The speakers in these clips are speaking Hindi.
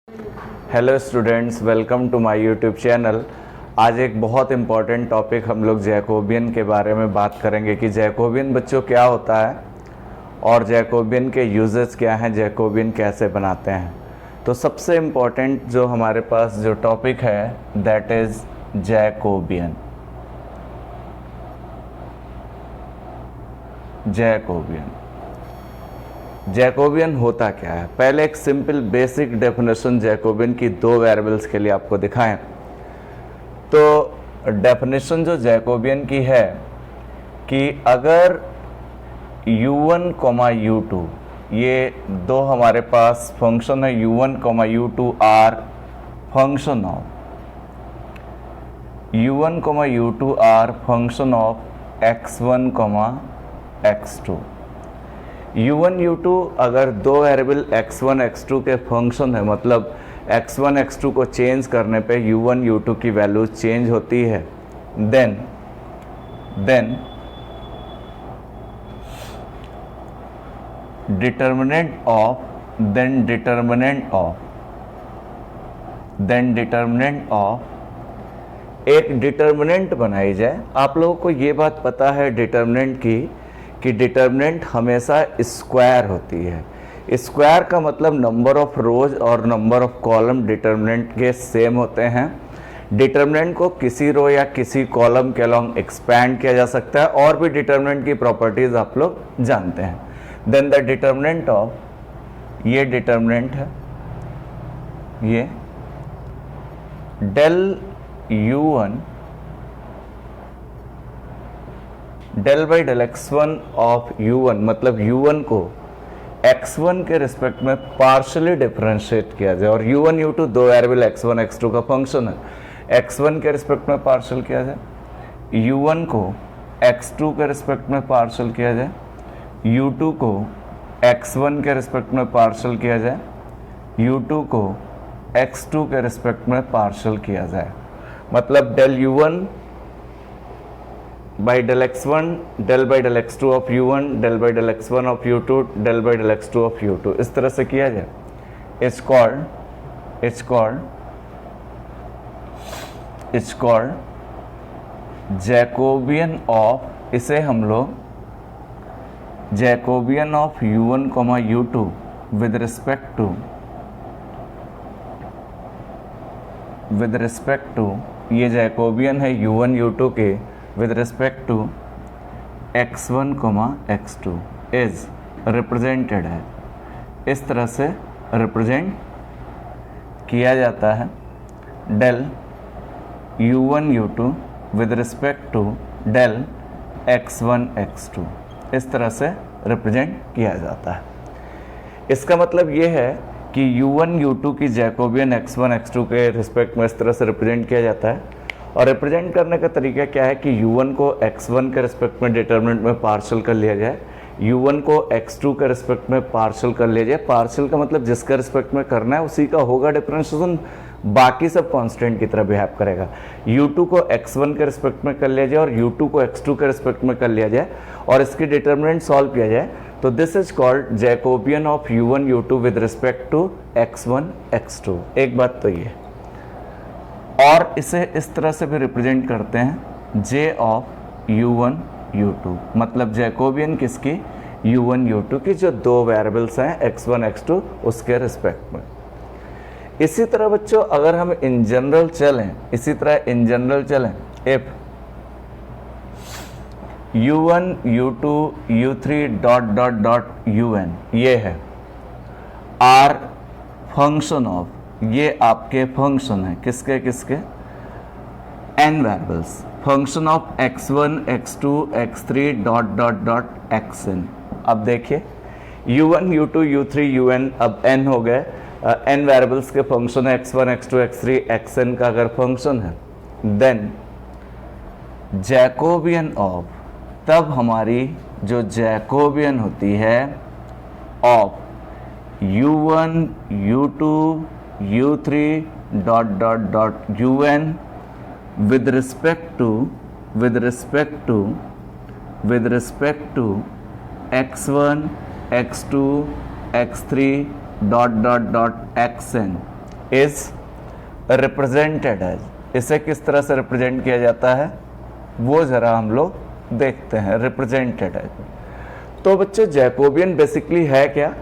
Hello students, welcome to my YouTube channel. आज एक बहुत इम्पॉर्टेंट टॉपिक हम लोग जैकोबियन के बारे में बात करेंगे कि जैकोबियन बच्चों क्या होता है और जैकोबियन के यूजेस क्या हैं, जैकोबियन कैसे बनाते हैं। तो सबसे इम्पॉर्टेंट जो हमारे पास जो टॉपिक है दैट इज़ जैकोबियन। जैकोबियन होता क्या है, पहले एक सिंपल बेसिक डेफिनेशन जैकोबियन की दो वेरिएबल्स के लिए आपको दिखाएं। तो डेफिनेशन जो जैकोबियन की है कि अगर u1, u2 ये दो हमारे पास फंक्शन है, u1, u2 are function of u1, u2 are function of x1, x2। u1, u2 अगर दो वेरिएबल x1, x2 के फंक्शन है, मतलब x1, x2 को चेंज करने पे u1, u2 की वैल्यू चेंज होती है, देन डिटर्मिनेंट ऑफ एक डिटर्मिनेंट बनाई जाए। आप लोगों को ये बात पता है डिटर्मिनेंट की कि डिटर्मिनेंट हमेशा स्क्वायर होती है। स्क्वायर का मतलब नंबर ऑफ रोज और नंबर ऑफ कॉलम डिटर्मिनेंट के सेम होते हैं। डिटर्मिनेंट को किसी रो या किसी कॉलम के अलॉन्ग एक्सपैंड किया जा सकता है, और भी डिटर्मिनेंट की प्रॉपर्टीज आप लोग जानते हैं। देन द डिटर्मिनेंट ऑफ, ये डिटर्मिनेंट है, ये del u1 del by del x1 of u1, मतलब u1 को x1 के रिस्पेक्ट में पार्शियली डिफरेंशिएट किया जाए। और u1, u2 दो वेरिएबल x1, x2 का फंक्शन है, x1 के रिस्पेक्ट में पार्शियल किया जाए, u1 को x2 के रिस्पेक्ट में पार्शियल किया जाए, u2 को x1 के रिस्पेक्ट में पार्शियल किया जाए, u2 को x2 के रिस्पेक्ट में पार्शियल किया जाए। मतलब del u1 by del x1 del by del x2 of u1 del by del x1 of u2 del by del x2 of u2, इस तरह से किया जाए। इट्स कॉल्ड जैकोबियन ऑफ, इसे हम लोग Jacobian of u1, u2 with respect to ये जैकोबियन है u1, u2 के with respect to x1, x2 is represented है, इस तरह से रिप्रेजेंट किया जाता है। Del u1, u2 with respect to del x1, x2 इस तरह से रिप्रेजेंट किया जाता है। इसका मतलब ये है कि u1, u2 की जैकोबियन x1, x2 के रिस्पेक्ट में इस तरह से रिप्रेजेंट किया जाता है। और रिप्रेजेंट करने का तरीका क्या है कि u1 को x1 के रिस्पेक्ट में डिटर्मिनेंट में पार्शियल कर लिया जाए, u1 को x2 के रिस्पेक्ट में पार्शियल कर लिया जाए। पार्शियल का मतलब जिसका रिस्पेक्ट में करना है उसी का होगा डिफरेंशिएशन, बाकी सब कांस्टेंट की तरह बिहेव करेगा। u2 को x1 के रिस्पेक्ट में कर लिया जाए और u2 को x2 के रिस्पेक्ट में कर लिया जाए और इसकी डिटर्मिनेंट सॉल्व किया जाए, तो this is called Jacobian of u1, u2 with respect to x1, x2। एक बात तो ये, और इसे इस तरह से भी रिप्रेजेंट करते हैं j ऑफ u1, u2, मतलब जैकोबियन किसकी, u1, u2 की, जो दो वेरिएबल्स हैं x1, x2 उसके रिस्पेक्ट में। इसी तरह बच्चों अगर हम इन जनरल चलें, if u1, u2, u3 dot un ये है आर फंक्शन ऑफ, ये आपके फंक्शन है किसके n variables, function of x1, x2, x3 dot xn। अब देखिए u1, u2, u3, un अब n हो गए, n वेरिएबल्स के फंक्शन है x1, x2, x3, xn का अगर फंक्शन है, देन जैकोबियन ऑफ, तब हमारी जो जैकोबियन होती है of u1, u2, u3 dot un with respect to x1, x2, x3 dot xn is represented as, इसे किस तरह से रिप्रेजेंट किया जाता है वो जरा हम लोग देखते हैं। रिप्रेजेंटेड एज, तो बच्चे जैकोबियन बेसिकली है क्या,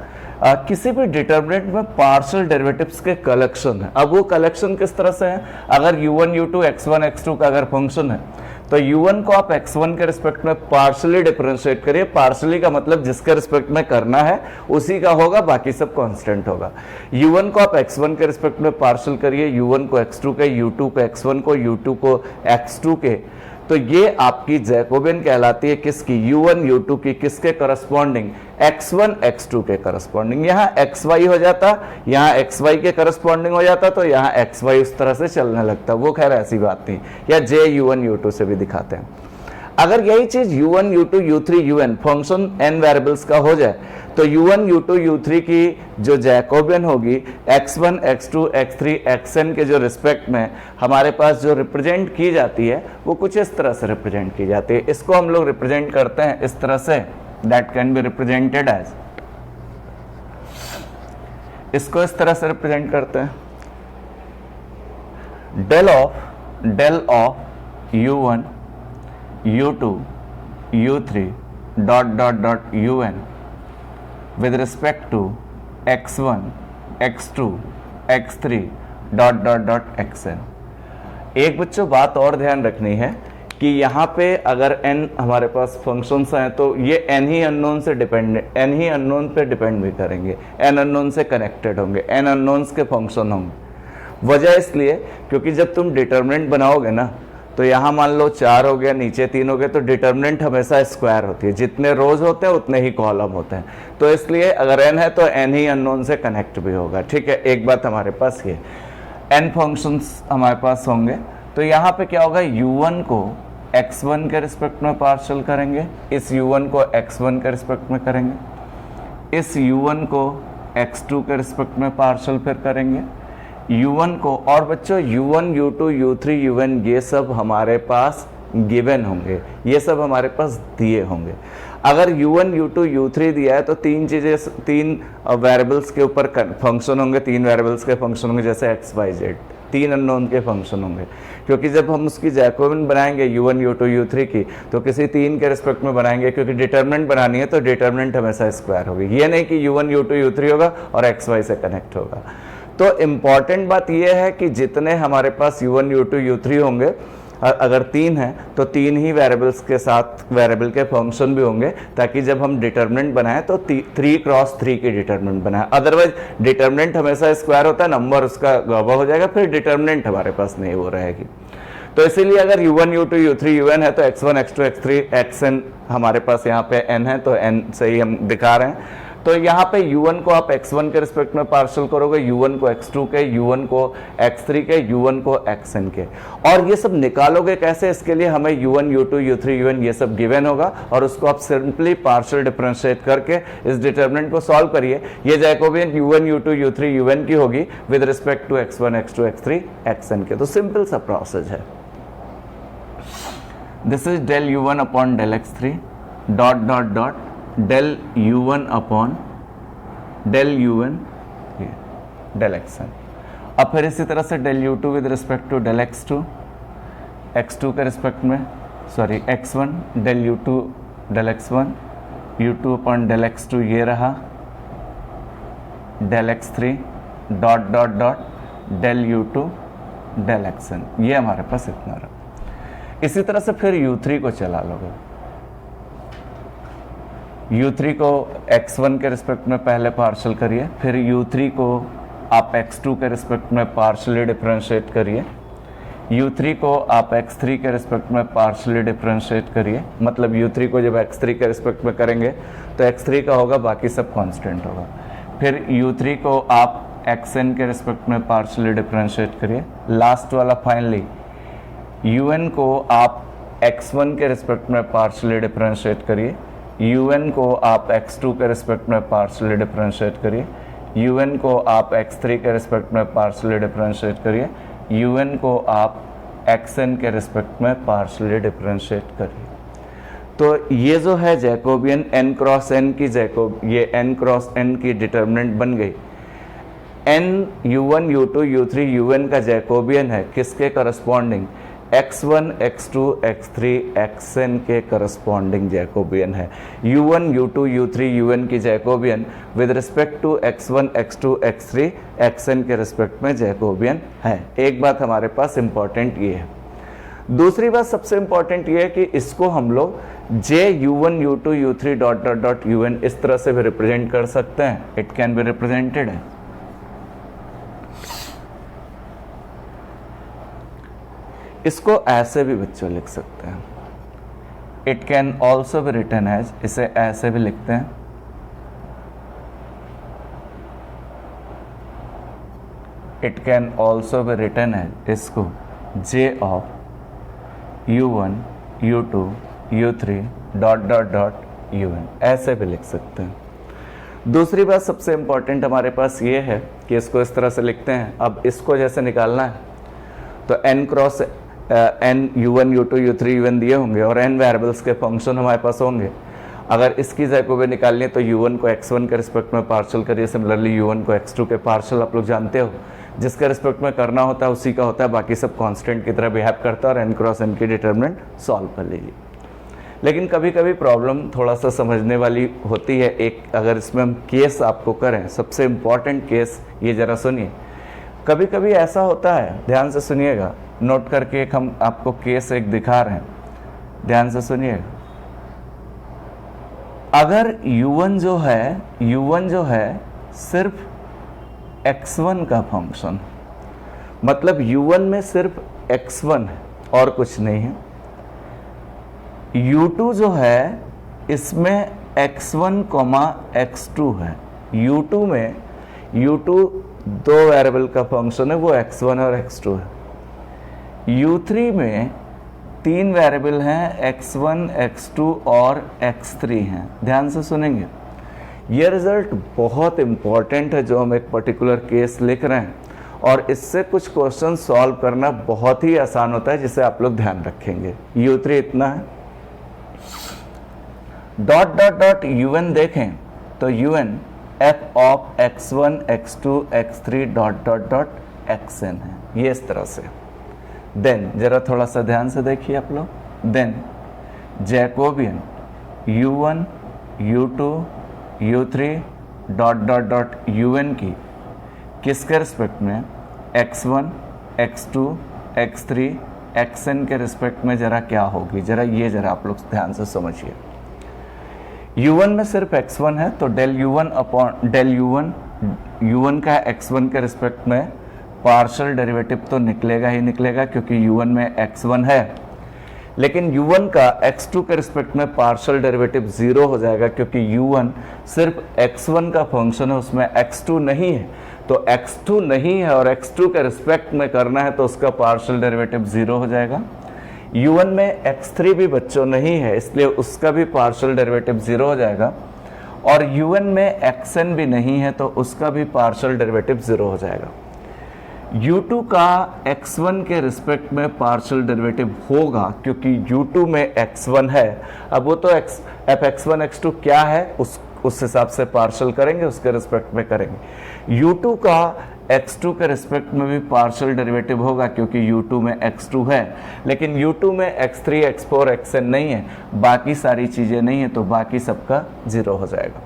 किसी भी डिटर्मिनेंट में पार्शियल डेरिवेटिव्स के कलेक्शन है। अब वो कलेक्शन किस तरह से है, अगर u1 u2 x1 x2 का अगर फंक्शन है तो u1 को आप x1 के रिस्पेक्ट में पार्शियली डिफरेंशिएट करिए। पार्शियली का मतलब जिसके रिस्पेक्ट में करना है उसी का होगा, बाकी सब कांस्टेंट होगा। u1 को आप x1 के रिस्पेक्ट में पार्शियल करिए, u1 को x2 के, u2 को x1 को, u2 को x2 के, तो ये आपकी जैकोबियन कहलाती है किसकी, u1 u2 की, किसके करस्पॉन्डिंग, x1 x2 के करस्पॉन्डिंग। यहाँ xy हो जाता, यहाँ xy के करस्पॉन्डिंग हो जाता, तो यहाँ xy उस तरह से चलने लगता। वो खैर ऐसी बात नहीं, या j u1 u2 से भी दिखाते हैं। अगर यही चीज u1 u2 u3 un function n variables का हो जाए तो u1 u2 u3 की जो जैकोबियन होगी x1 x2 x3 xn के जो रिस्पेक्ट में हमारे पास जो रिप्रेजेंट की जाती है वो कुछ इस तरह से रिप्रेजेंट की जाती है। इसको हम लोग रिप्रेजेंट करते हैं इस तरह से, that can be represented as, इसको इस तरह से रिप्रेजेंट करते हैं, del of u1 u2 u3 dot un with respect to x1 x2 x3 dot xn। एक बच्चों बात और ध्यान रखनी है कि यहाँ पे अगर n हमारे पास फंक्शंस हैं तो ये n ही अननोन से n ही अननोन पे डिपेंड भी करेंगे, n अननोन से कनेक्टेड होंगे, n अननोन्स के फंक्शन होंगे। वजह इसलिए क्योंकि जब तुम डिटर्मिनेंट बनाओगे ना तो यहाँ मान लो 4 हो गया, नीचे 3 हो गए, तो डिटर्मिनेंट हमेशा स्क्वायर होती है, जितने रोज होते हैं उतने ही कॉलम होते हैं। तो इसलिए अगर n है तो n ही अननोन से कनेक्ट भी होगा। ठीक है, एक बात हमारे पास ये n फंक्शंस हमारे पास होंगे, तो यहाँ पे क्या होगा, u1 को x1 के रिस्पेक्ट में पार्शियल करेंगे, इस u1 को x1 के रिस्पेक्ट में करेंगे, इस u1 को x2 के रिस्पेक्ट में पार्शियल फिर करेंगे, u1 को, और बच्चों u1 u2 u3 un ये सब हमारे पास गिवन होंगे, ये सब हमारे पास दिए होंगे। अगर u1 u2 u3 दिया है तो तीन चीजें, तीन वेरिएबल्स के ऊपर फंक्शन होंगे, तीन वेरिएबल्स के फंक्शन होंगे, जैसे x y z, तीन अननोन के फंक्शन होंगे। क्योंकि जब हम उसकी जैकोबियन बनाएंगे u1 u2 u3 की तो किसी तीन के रिस्पेक्ट में बनाएंगे, क्योंकि डिटर्मिनेंट बनानी है तो डिटर्मिनेंट हमेशा स्क्वायर होगी। ये नहीं कि u1 u2 u3 होगा और x y से कनेक्ट होगा। तो इम्पॉर्टेंट बात यह है कि जितने हमारे पास u1 u2 u3 होंगे, अगर 3 है तो 3 ही वेरिएबल्स के साथ वेरिएबल के फंक्शन भी होंगे, ताकि जब हम डिटर्मिनेंट बनाएं तो 3 क्रॉस 3 की डिटर्मिनेंट बनाएं। अदरवाइज डिटर्मिनेंट हमेशा स्क्वायर होता है, नंबर उसका गड़बड़ हो जाएगा, फिर डिटर्मिनेंट हमारे पास नहीं वो रहेगी। तो इसीलिए अगर u1 u2 u3 un है तो x1 x2 x3 xn हमारे पास यहाँ पे n है, तो n से ही हम दिखा रहे हैं। तो यहाँ पे u1 को आप x1 के रिस्पेक्ट में पार्शियल करोगे, u1 को x2 के, u1 को x3 के, u1 को xn के, और ये सब निकालोगे कैसे, इसके लिए हमें u1 u2 u3 un ये सब गिवन होगा, और उसको आप सिंपली पार्शियल डिफरेंशिएट करके इस डिटर्मिनेंट को सॉल्व करिए। ये Jacobian u1 u2 u3 un की होगी with respect to x1 x2 x3 xn के। तो सिंपल सा प्रोसेस है। This is del u1 upon del x3 dot del u1 upon del un del xn। अब फिर इसी तरह से del u2 with respect to del x2 के रिस्पेक्ट में, sorry x1 del u2 del x1, u2 upon del x2 ये रहा, del x3 dot del u2 del xn, ये हमारे पास इतना रहा। इसी तरह से फिर u3 को चला लोगे, u3 को x1 के रिस्पेक्ट में पहले पार्शियल करिए, फिर u3 को आप x2 के रिस्पेक्ट में पार्शियली डिफरेंशिएट करिए, u3 को आप x3 के रिस्पेक्ट में पार्शियली डिफरेंशिएट करिए। मतलब u3 को जब x3 के रिस्पेक्ट में करेंगे तो x3 का होगा, बाकी सब कांस्टेंट होगा। फिर u3 को आप xn के रिस्पेक्ट में पार्शियली डिफरेंशिएट करिए। लास्ट वाला फाइनली un को आप x1 के रिस्पेक्ट में पार्शियली डिफरेंशिएट करिए, un को आप x2 के रिस्पेक्ट में पार्शियली डिफरेंशिएट करिए, un को आप x3 के रिस्पेक्ट में पार्शियली डिफरेंशिएट करिए, un को आप xn के रिस्पेक्ट में पार्शियली डिफरेंशिएट करिए। तो ये जो है जैकोबियन n क्रॉस n की ये n क्रॉस n की डिटर्मिनेंट बन गई। N u1 u2 u3 un का जैकोबियन है किसके corresponding, x1 x2 x3 xn के करस्पॉन्डिंग जैकोबियन है। u1 u2 u3 un की Jacobian with respect to x1 x2 x3 xn के रिस्पेक्ट में जैकोबियन है। एक बात हमारे पास इंपॉर्टेंट ये है। दूसरी बात सबसे इंपॉर्टेंट ये है कि इसको हम लोग j u1 u2 u3 dot dot dot un इस तरह से भी रिप्रेजेंट कर सकते हैं। इट कैन बी रिप्रेजेंटेड है। इसको ऐसे भी बच्चों लिख सकते हैं। It can also be written as, इसे ऐसे भी लिखते हैं। It can also be written as, इसको j of u1 u2 u3 dot dot dot un ऐसे भी लिख सकते हैं। दूसरी बात सबसे इंपॉर्टेंट हमारे पास ये है कि इसको इस तरह से लिखते हैं। अब इसको जैसे निकालना है तो n cross n u1 u2 u3 un दिए होंगे और n वेरिएबल्स के फंक्शन हमारे पास होंगे। अगर इसकी जैकोबियन निकालनी है तो u1 को x1 के रिस्पेक्ट में पार्शियल करिए, सिमिलरली u1 को x2 के पार्शियल आप लोग जानते हो, जिसके रिस्पेक्ट में करना होता है उसी का होता है, बाकी सब कांस्टेंट की तरह बिहेव करता है और n क्रॉस n की डिटर्मिनेंट सॉल्व कर लीजिए। लेकिन कभी कभी प्रॉब्लम थोड़ा सा समझने वाली होती है। एक अगर इसमें हम केस आपको करें, सबसे इम्पॉर्टेंट केस ये ज़रा सुनिए। कभी कभी ऐसा होता है, ध्यान से सुनिएगा, नोट करके एक हम आपको केस एक दिखा रहे हैं, ध्यान से सुनिएगा। अगर u1 जो है सिर्फ x1 का फंक्शन, मतलब u1 में सिर्फ x1 है और कुछ नहीं है। u2 जो है इसमें x1, x2 है। u2 में u2 दो वेरिएबल का फंक्शन है, वो x1 और x2 है। u3 में तीन वेरिएबल हैं, x1 x2 और x3 हैं। ध्यान से सुनेंगे, ये रिजल्ट बहुत इंपॉर्टेंट है जो हम एक पर्टिकुलर केस लिख रहे हैं, और इससे कुछ क्वेश्चन सॉल्व करना बहुत ही आसान होता है, जिसे आप लोग ध्यान रखेंगे। u3 इतना है, डॉट डॉट डॉट un देखें तो un f of x1 x2 x3 dot dot dot xn है, ये इस तरह से। देन जरा थोड़ा सा ध्यान से देखिए आप लोग। Then Jacobian u1 u2 u3 dot dot dot un की किसके रिस्पेक्ट में, x1 x2 x3 xn के रिस्पेक्ट में जरा क्या होगी, जरा ये जरा आप लोग ध्यान से समझिए। u1 में सिर्फ x1 है तो del u1 upon del u1 का x1 के रिस्पेक्ट में पार्शियल डेरिवेटिव तो निकलेगा ही निकलेगा, क्योंकि u1 में x1 है। लेकिन u1 का x2 के रिस्पेक्ट में पार्शियल डेरिवेटिव 0 हो जाएगा, क्योंकि u1 सिर्फ x1 का फंक्शन है, उसमें x2 नहीं है। तो x2 नहीं है और x2 के रिस्पेक्ट में करना है तो उसका पार्शियल डेरिवेटिव 0 हो जाएगा। u1 में x3 भी बच्चों नहीं है, इसलिए उसका भी पार्शियल डेरिवेटिव 0 हो जाएगा। और un में xn भी नहीं है तो उसका भी पार्शियल डेरिवेटिव 0 हो जाएगा। u2 का x1 के रिस्पेक्ट में पार्शियल डेरिवेटिव होगा, क्योंकि u2 में x1 है। अब वो तो fx1 x2 क्या है उस हिसाब से पार्शियल करेंगे, उसके रिस्पेक्ट में करेंगे। u2 का x2 के रिस्पेक्ट में भी पार्शियल डेरिवेटिव होगा, क्योंकि u2 में x2 है। लेकिन u2 में x3 x4 xn नहीं है, बाकी सारी चीज़ें नहीं है, तो बाकी सबका 0 हो जाएगा।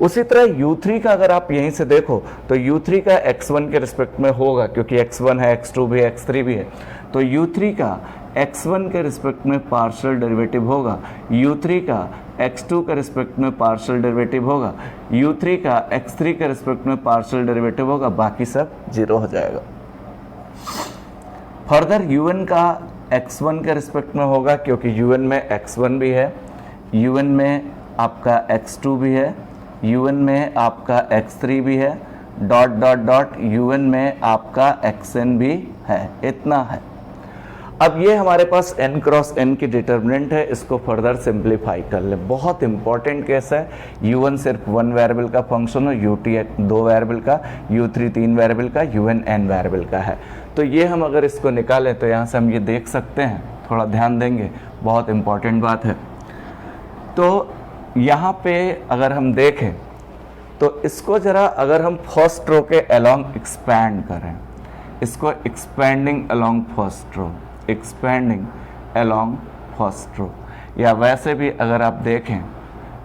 उसी तरह u3 का अगर आप यहीं से देखो तो u3 का x1 के रिस्पेक्ट में होगा, क्योंकि x1 है, x2 भी है, x3 भी है। तो u3 का x1 के रिस्पेक्ट में पार्शियल डेरिवेटिव होगा, u3 का x2 के रिस्पेक्ट में पार्शियल डेरिवेटिव होगा, u3 का x3 के रिस्पेक्ट में पार्शियल डेरिवेटिव होगा, बाकी सब 0 हो जाएगा। फर्दर un का x1 के रिस्पेक्ट में होगा, क्योंकि un में x1 भी है, un में आपका x2 भी है, un में आपका x3 भी है, डॉट डॉट डॉट un में आपका xn भी है। इतना है। अब ये हमारे पास n क्रॉस n की डिटर्मिनेंट है, इसको फर्दर सिंप्लीफाई कर ले। बहुत इंपॉर्टेंट केस है। u1 सिर्फ 1 वेरिएबल का फंक्शन हो, u2 2 वेरिएबल का, u3 3 वेरिएबल का, un n वेरिएबल का है। तो ये हम अगर इसको निकालें तो यहाँ से हम ये देख सकते हैं, थोड़ा ध्यान देंगे, बहुत इंपॉर्टेंट बात है। तो यहाँ पे अगर हम देखें तो इसको जरा अगर हम फर्स्ट रो के अलोंग एक्सपैंड करें, इसको expanding along first row, expanding along first row, या वैसे भी अगर आप देखें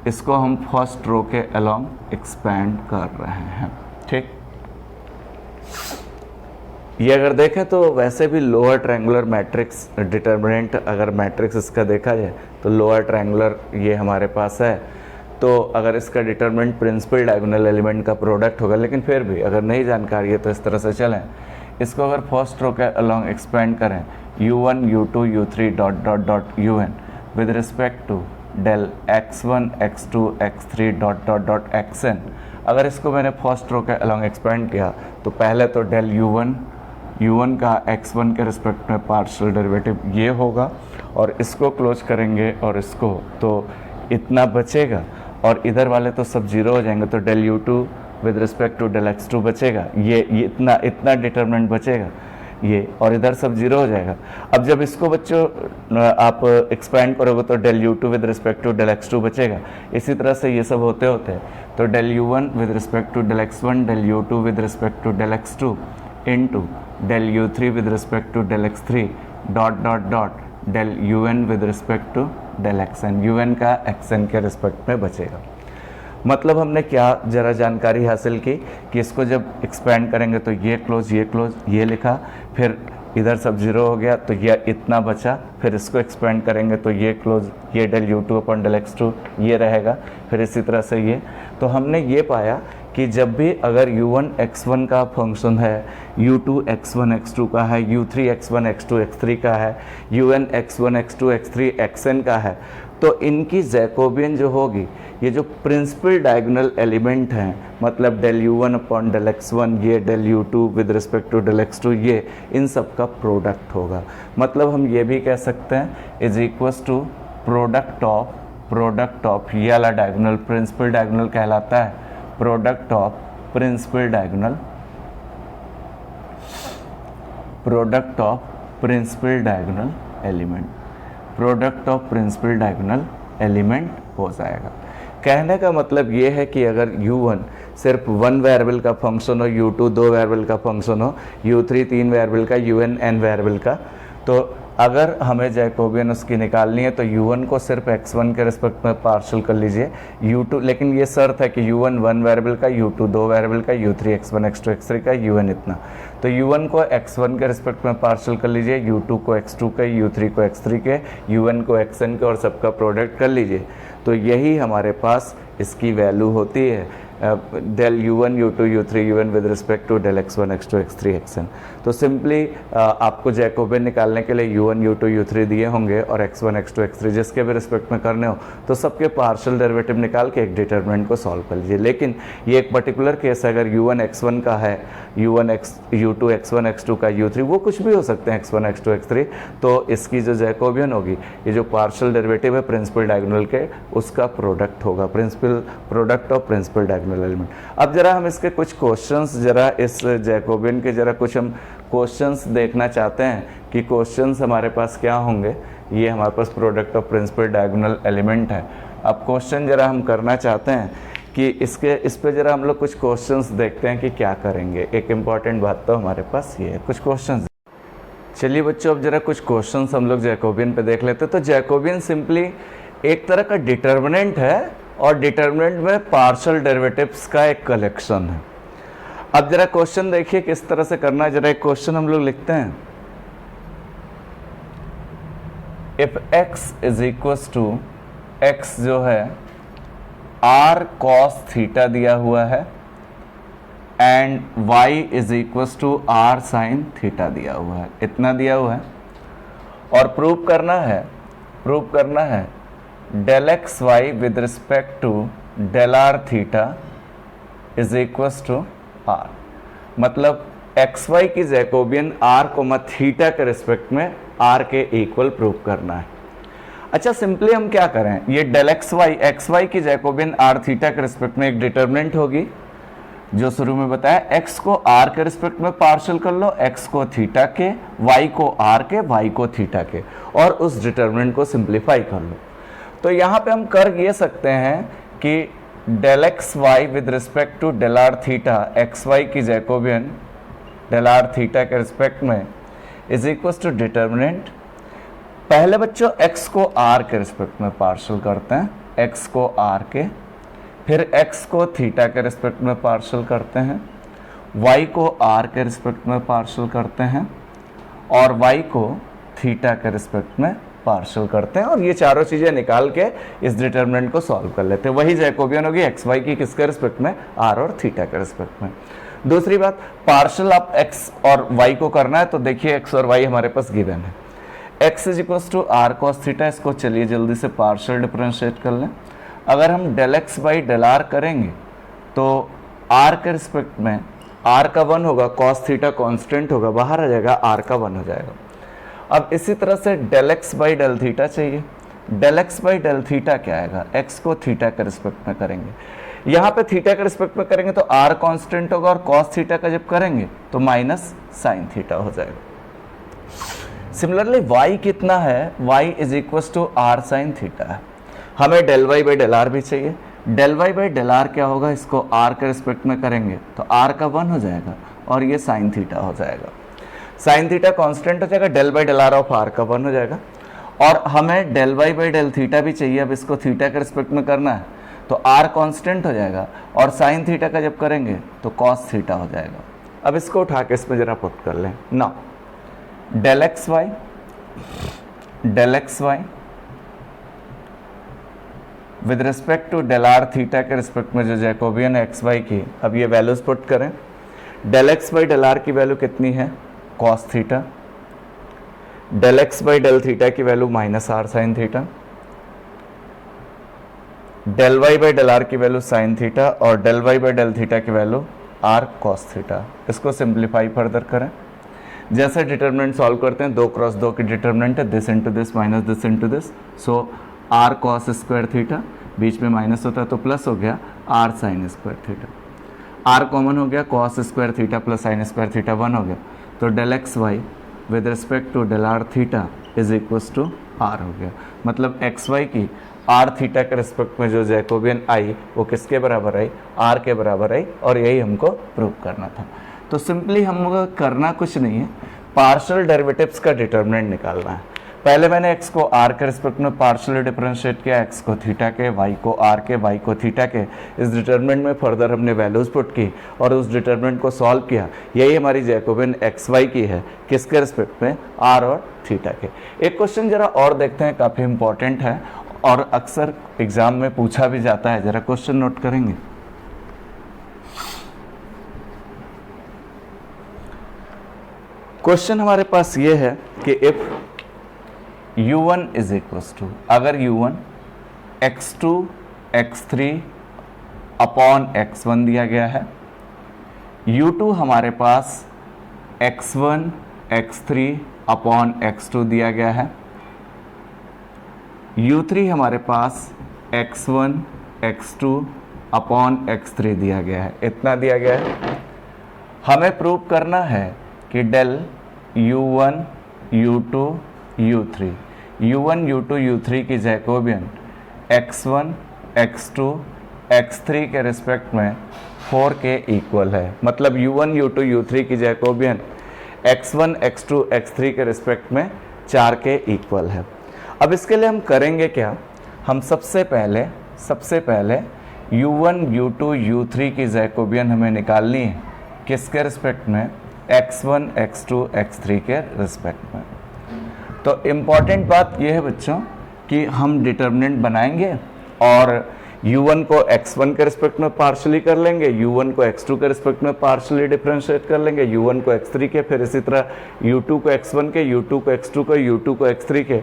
इसको हम फर्स्ट रो के अलोंग एक्सपैंड कर रहे हैं, ठीक। ये अगर देखें तो वैसे भी लोअर ट्रायंगुलर मैट्रिक्स डिटर्मिनेंट, अगर मैट्रिक्स इसका देखा जाए तो लोअर ट्रायंगुलर ये हमारे पास है, तो अगर इसका डिटर्मिनेंट प्रिंसिपल डायगोनल एलिमेंट का प्रोडक्ट होगा, लेकिन फिर भी अगर नहीं जानकारी है तो इस तरह से चलें। इसको अगर फर्स्ट रो के अलोंग एक्सपेंड करें u1 u2 u3 dot dot dot un with respect to del x1 x2 x3 dot dot dot xn, अगर इसको मैंने फर्स्ट रो के अलोंग एक्सपेंड किया तो पहले तो डेल u1 का x1 के रिस्पेक्ट में पार्शियल डेरिवेटिव ये होगा, और इसको क्लोज करेंगे और इसको, तो इतना बचेगा, और इधर वाले तो सब जीरो हो जाएंगे, तो del u2 with respect to del x2 बचेगा, ये इतना डिटर्मिनेंट बचेगा ये, और इधर सब जीरो हो जाएगा। अब जब इसको बच्चों आप एक्सपेंड करोगे तो del u2 with respect to del x2 बचेगा। इसी तरह से ये सब होते होते तो del u1 with respect to del x1, del u2 with respect to del x2 into del u3 with respect to del x3 dot dot dot del un with respect to del xn, un का xn के रिस्पेक्ट में बचेगा। मतलब हमने क्या जरा जानकारी हासिल की कि इसको जब एक्सपेंड करेंगे तो ये क्लोज ये लिखा, फिर इधर सब जीरो हो गया तो ये इतना बचा, फिर इसको एक्सपेंड करेंगे तो ये क्लोज, ये del u2 upon del x2 ये रहेगा, फिर इसी तरह से ये। तो हमने ये पाया कि जब भी अगर u1 x1 का फंक्शन है, u2 x1 x2 का है, u3 x1 x2 x3 का है, un x1 x2 x3 xn का है, तो इनकी जैकोबियन जो होगी, ये जो प्रिंसिपल डायगोनल एलिमेंट हैं, मतलब del u1 upon del x1, ये del u2 with respect to del x2, ये इन सब का प्रोडक्ट होगा। मतलब हम ये भी कह सकते हैं is equals to product of ये वाला डायगोनल प्रिंसिपल डायगोनल कहलाता है, product of principal diagonal element, product of principal diagonal element हो जाएगा। कहने का मतलब ये है कि अगर u1 सिर्फ 1 वेरिएबल का फंक्शन हो, u2 2 वेरिएबल का फंक्शन हो, u3 3 वेरिएबल का, un n वेरिएबल का, तो अगर हमें जैकोबियन उसकी निकालनी है तो u1 को सिर्फ x1 के रिस्पेक्ट में पार्शियल कर लीजिए, u2, लेकिन ये शर्त है कि u1 1 वेरिएबल का, u2 2 वेरिएबल का, u3 x1 x2 x3 का, un इतना। तो u1 को x1 के रिस्पेक्ट में पार्शियल कर लीजिए, u2 को x2 के, u3 को x3 के, un को xn के, और सबका प्रोडक्ट कर लीजिए। तो यही हमारे पास इसकी वैल्यू होती है, del u1 u2 u3 un with respect to del x1 x2 x3 xn। तो सिंपली आपको जैकोबियन निकालने के लिए u1 u2 u3 दिए होंगे और x1 x2 x3 जिसके भी रिस्पेक्ट में करने हो तो सबके पार्शियल डेरिवेटिव निकाल के एक डिटर्मिनेंट को सॉल्व कर लीजिए। लेकिन ये एक पर्टिकुलर केस है, अगर u1 x1 का है, u2 x1 x2 का, u3 वो कुछ भी हो सकते हैं, x1 x2 x3, तो इसकी जो जैकोबियन होगी, ये जो पार्शियल डेरिवेटिव है प्रिंसिपल डायगोनल के, उसका प्रोडक्ट होगा, product of principal diagonal element. अब जरा हम इसके कुछ क्वेश्चंस, जरा इस जैकोबियन के जरा कुछ हम क्वेश्चंस देखना चाहते हैं कि क्वेश्चंस हमारे पास क्या होंगे। ये हमारे पास product of principal diagonal element है। अब क्वेश्चन जरा हम करना चाहते हैं कि इस पे जरा हम लोग कुछ क्वेश्चंस देखते हैं कि क्या करेंगे। एक इम्पॉर्टेंट बात तो हमारे पास ये है, कुछ क्वेश्चंस। चलिए बच्चों, अब जरा कुछ क्वेश्चंस हम लोग जैकोबियन पे देख लेते हैं। तो जैकोबियन सिंपली एक तरह का डिटर्मिनेंट है, और डिटर्मिनेंट में पार्शियल डेरिवेटिव्स का एक कलेक्शन है। अब जरा क्वेश्चन देखिए किस तरह से करना है। जरा एक क्वेश्चन हम लोग लिखते हैं, if x is equals to, x जो है r cos थीटा दिया हुआ है and y is equals to r sin theta दिया हुआ है, इतना दिया हुआ है, और प्रूव करना है del x y with respect to del r theta is equals to r. मतलब एक्स वाई की जैकोबियन आर कोमा थीटा के रिस्पेक्ट में आर के इक्वल प्रूव करना है। अच्छा, सिंपली हम क्या करें, ये डेल एक्स वाई की जैकोबियन आर थीटा के रिस्पेक्ट में एक डिटर्मिनेंट होगी, जो शुरू में बताया, x को r के रिस्पेक्ट में पार्शियल कर लो, x को थीटा के, y को r के, y को थीटा के, और उस डिटर्मिनेंट को सिंप्लीफाई कर लो। तो यहाँ पे हम कर ये सकते हैं कि del x y with respect to del r theta x y की जैकोबियन डेल आर थीटा के रिस्पेक्ट में इज इक्वल टू डिटर्मिनेंट। पहले बच्चों x को r के रिस्पेक्ट में पार्शल करते हैं, x को r के, फिर x को थीटा के रिस्पेक्ट में पार्शल करते हैं, y को r के रिस्पेक्ट में पार्शल करते हैं और y को थीटा के रिस्पेक्ट में पार्शल करते हैं और ये चारों चीज़ें निकाल के इस डिटर्मिनेंट को सॉल्व कर लेते हैं। वही जैकोबियन होगी एक्स वाई की किसके रिस्पेक्ट में, r और थीटा के रिस्पेक्ट में। दूसरी बात, पार्शल आप x और y को करना है तो देखिए x और y हमारे पास गिवन है। x is equal to r cos theta, इसको चलिए जल्दी से पार्शियल डिफरेंशिएट कर लें। अगर हम del x by del r करेंगे तो r के रिस्पेक्ट में r का 1 होगा, कॉस थीटा कॉन्स्टेंट होगा, बाहर आ जाएगा, r का 1 हो जाएगा। अब इसी तरह से del x by del theta चाहिए। Del x by del theta क्या आएगा, x को थीटा के रिस्पेक्ट में करेंगे, यहाँ पे थीटा के रिस्पेक्ट में करेंगे तो r कांस्टेंट होगा और कॉस थीटा का जब करेंगे तो माइनस साइन थीटा हो जाएगा। सिमिलरली y कितना है, y is equal to r sine theta है। हमें del y by del r भी चाहिए। Del y by del r क्या होगा, इसको r के रिस्पेक्ट में करेंगे तो r का 1 हो जाएगा और ये साइन थीटा हो जाएगा। साइन थीटा कांस्टेंट हो जाएगा, del by del r of r का 1 हो जाएगा। और हमें del y by del theta भी चाहिए, अब इसको थीटा के रिस्पेक्ट में करना है तो r कांस्टेंट हो जाएगा और साइन थीटा का जब करेंगे तो कॉस थीटा हो जाएगा। अब इसको उठा के इसमें जरा पुट कर लें ना, del x y with respect to del r theta के रिस्पेक्ट में जो जैकोबियन है एक्स वाई की, अब ये वैल्यूज पुट करें। Del x by del r की वैल्यू कितनी है, cos theta. Del x by del theta की value minus r sine theta. Del y by del r की वैल्यू साइन थीटा और del y by del theta की वैल्यू आर कॉस थीटा। इसको सिंप्लीफाई फर्दर करें। जैसे डिटर्मिनेंट सॉल्व करते हैं, 2 क्रॉस 2 की डिटर्मिनेंट है, this into this minus this into this, so r cos square theta, बीच में माइनस होता है तो प्लस हो गया r sine square theta. R common हो गया, cos square theta plus sine square theta 1 हो गया, तो del x y with respect to del r theta is equals to r हो गया। मतलब एक्स वाई की आर थीटा के रिस्पेक्ट में जो जैकोबियन आई वो किसके बराबर आई, आर के बराबर आई, और यही हमको प्रूव करना था। तो सिंपली हमको करना कुछ नहीं है, पार्शियल डेरिवेटिव्स का डिटर्मिनेंट निकालना है। पहले मैंने x को r के रिस्पेक्ट में पार्शियली डिफरेंशिएट किया, x को थीटा के, y को r के, y को थीटा के। इस डिटर्मिनेंट में फर्दर हमने वैल्यूज पुट की और उस डिटर्मिनेंट को सॉल्व किया। यही हमारी जैकोबियन एक्स वाई की है, किसके रिस्पेक्ट में, r और थीटा के। एक क्वेश्चन जरा और देखते हैं, काफ़ी इंपॉर्टेंट है और अक्सर एग्जाम में पूछा भी जाता है, जरा क्वेश्चन नोट करेंगे। क्वेश्चन हमारे पास ये है कि if u1 is equal to, अगर u1 x2 x3 upon x1 दिया गया है, u2 हमारे पास x1 x3 अपॉन x2 दिया गया है, u3 हमारे पास x1 x2 अपॉन x3 दिया गया है, इतना दिया गया है। हमें प्रूव करना है कि del u1 u2 u3 u1 u2 u3 की जैकोबियन x1 x2 x3 के रिस्पेक्ट में 4 के इक्वल है। मतलब u1 u2 u3 की जैकोबियन x1 x2 x3 के रिस्पेक्ट में 4 के इक्वल है। अब इसके लिए हम करेंगे क्या, हम सबसे पहले u1 u2 u3 की जैकोबियन हमें निकालनी है, किसके रिस्पेक्ट में, x1 x2 x3 के रिस्पेक्ट में। तो इम्पॉर्टेंट बात यह है बच्चों कि हम डिटर्मिनेंट बनाएंगे और u1 को x1 के रिस्पेक्ट में पार्शली कर लेंगे, u1 को x2 के रिस्पेक्ट में पार्शली डिफरेंशिएट कर लेंगे, u1 को x3 के, फिर इसी तरह u2 को x1 के, u2 को x2 के, u2 को x3 के,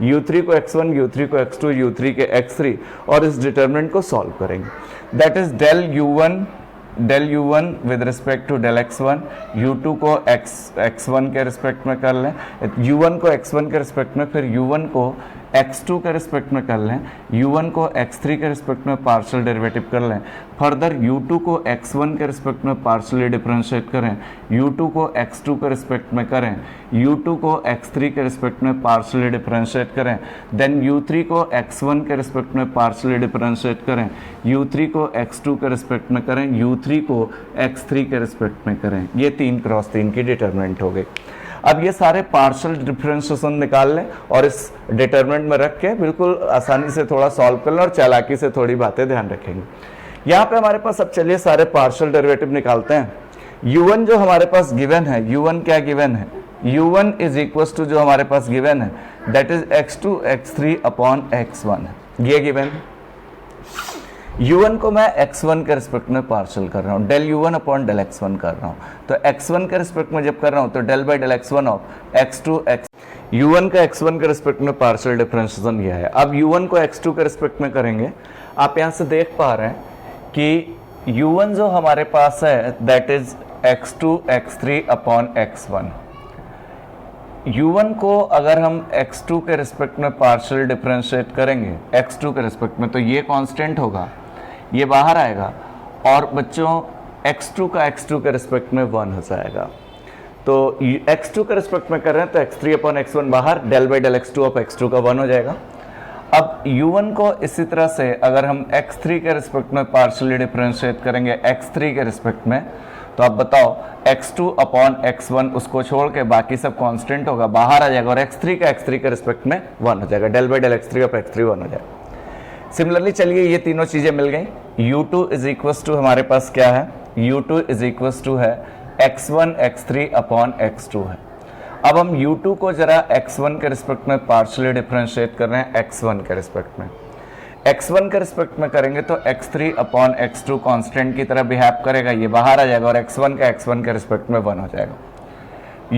u3 को x1, u3 को x2, u3 के x3, और इस डिटर्मिनेंट को सॉल्व करेंगे। That is del u1 with respect to del x1, u2 को x1 के रिस्पेक्ट में कर लें, u1 को x1 के रिस्पेक्ट में, फिर u1 को x2 के रिस्पेक्ट में कर लें, u1 को x3 के रिस्पेक्ट में पार्शियल डेरिवेटिव कर लें, फर्दर u2 को x1 के रिस्पेक्ट में पार्शियली डिफरेंशिएट करें, u2 को x2 के रिस्पेक्ट में करें, u2 को x3 के रिस्पेक्ट में पार्शियली डिफरेंशिएट करें, देन u3 को x1 के रिस्पेक्ट में पार्शियली डिफरेंशिएट करें, u3 को x2 के रिस्पेक्ट में करें, u3 को x3 के रिस्पेक्ट में करें। ये 3 क्रॉस 3 की डिटरमिनेंट हो गई। अब ये सारे पार्शियल डिफरेंशिएशन निकाल लें और इस डिटरमिनेंट में रख के बिल्कुल आसानी से थोड़ा सॉल्व कर लें और चालाकी से थोड़ी बातें ध्यान रखेंगे। यहाँ पे हमारे पास अब चलिए सारे पार्शियल डेरिवेटिव निकालते हैं। u1 जो हमारे पास गिवन है, u1 क्या गिवन है, u1 इज इक्वल टू जो हमारे पास गिवन है that is x2 x3 upon x1 है, ये गिवन है। u1 को मैं x1 के रिस्पेक्ट में पार्शियल कर रहा हूँ, del u1 upon del x1 कर रहा हूँ, तो x1 के रिस्पेक्ट में जब कर रहा हूँ तो del by del x1 of x2 x u1 का x1 के रिस्पेक्ट में पार्शियल डिफरेंशिएशन यह है। अब u1 को x2 के रिस्पेक्ट में करेंगे, आप यहाँ से देख पा रहे हैं कि u1 जो हमारे पास है that is x2 x3 upon x1। u1 को अगर हम x2 के रिस्पेक्ट में पार्शियल डिफरेंशिएट करेंगे x2 के रिस्पेक्ट में, तो ये कांस्टेंट होगा, ये बाहर आएगा और बच्चों x2 का x2 के रिस्पेक्ट में 1 हो जाएगा। तो x2 के रिस्पेक्ट में कर रहे हैं तो x3 अपॉन x1 बाहर, del by del x2 of x2 का 1 हो जाएगा। अब u1 को इसी तरह से अगर हम x3 के रिस्पेक्ट में पार्शियली डिफरेंशिएट करेंगे x3 के रिस्पेक्ट में, तो आप बताओ x2 अपॉन x1 उसको छोड़ के बाकी सब कांस्टेंट होगा, बाहर आ जाएगा और x3 का x3 के रिस्पेक्ट में 1 हो जाएगा, del by del x3 of x3 1 हो जाएगा। सिमिलरली चलिए ये तीनों चीजें मिल गई। u2 इज इक्वल टू हमारे पास क्या है, u2 इज इक्वल टू है x1 x3 अपॉन x2 है। अब हम u2 को जरा x1 के रिस्पेक्ट में पार्शियली डिफरेंशिएट कर रहे हैं x1 के रिस्पेक्ट में, x1 के रिस्पेक्ट में करेंगे तो x3 अपॉन x2 कांस्टेंट की तरह बिहेव करेगा, ये बाहर आ जाएगा और x1 का x1 के रिस्पेक्ट में 1 हो जाएगा।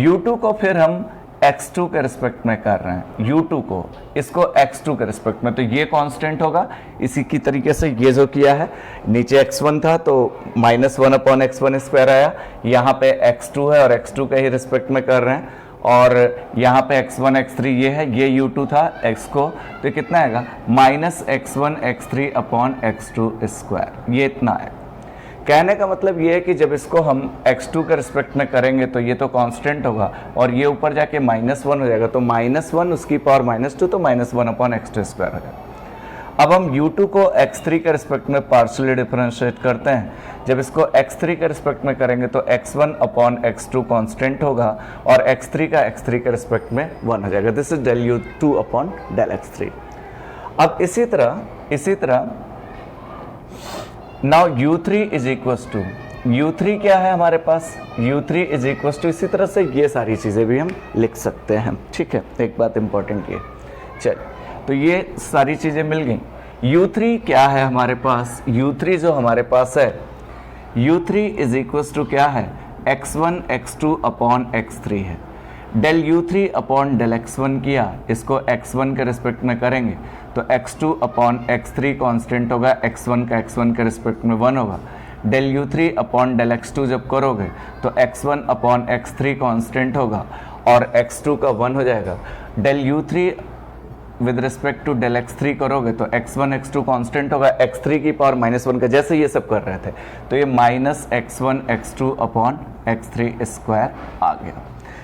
u2 को फिर हम x2 के रिस्पेक्ट में कर रहे हैं, u2 को इसको x2 के रिस्पेक्ट में, तो ये कांस्टेंट होगा। इसी की तरीके से ये जो किया है, नीचे x1 था तो -1 अपॉन x1 स्क्वायर आया, यहाँ पे x2 है और x2 के ही रिस्पेक्ट में कर रहे हैं, और यहाँ पे x1 x3 ये है, ये u2 था x को, तो कितना आएगा -x1 x3 upon x2 square, ये इतना है। कहने का मतलब ये है कि जब इसको हम x2 के रिस्पेक्ट में करेंगे तो ये तो कांस्टेंट होगा और ये ऊपर जाके -1 हो जाएगा, तो -1 उसकी पावर -2, तो -1 अपॉन x2 स्क्वायर हो जाएगा। अब हम u2 को x3 के रिस्पेक्ट में पार्शियली डिफरेंशिएट करते हैं, जब इसको x3 के रिस्पेक्ट में करेंगे तो x1 अपॉन x2 कांस्टेंट होगा और x3 का x3 के रिस्पेक्ट में 1 हो जाएगा। This is del u2 upon del x3। अब इसी तरह now u3 is equal to, u3 क्या है हमारे पास, u3 इज इक्वल टू, इसी तरह से ये सारी चीज़ें भी हम लिख सकते हैं, ठीक है। एक बात इंपॉर्टेंट ये, चलिए तो ये सारी चीज़ें मिल गई। u3 क्या है हमारे पास, u3 जो हमारे पास है, u3 इज इक्वल टू क्या है, x1 x2 अपॉन x3 है। Del u3 upon del x1 किया, इसको x1 के रिस्पेक्ट में करेंगे तो x2 अपॉन x3 कांस्टेंट होगा, x1 का x1 के रिस्पेक्ट में 1 होगा। Del u3 upon del x2 जब करोगे तो x1 अपॉन x3 कांस्टेंट होगा और x2 का 1 हो जाएगा। Del u3 with respect to del x3 करोगे तो x1 x2 कांस्टेंट होगा, x3 की पावर -1 का, जैसे ये सब कर रहे थे तो ये -x1 x2 upon x3 square आ गया।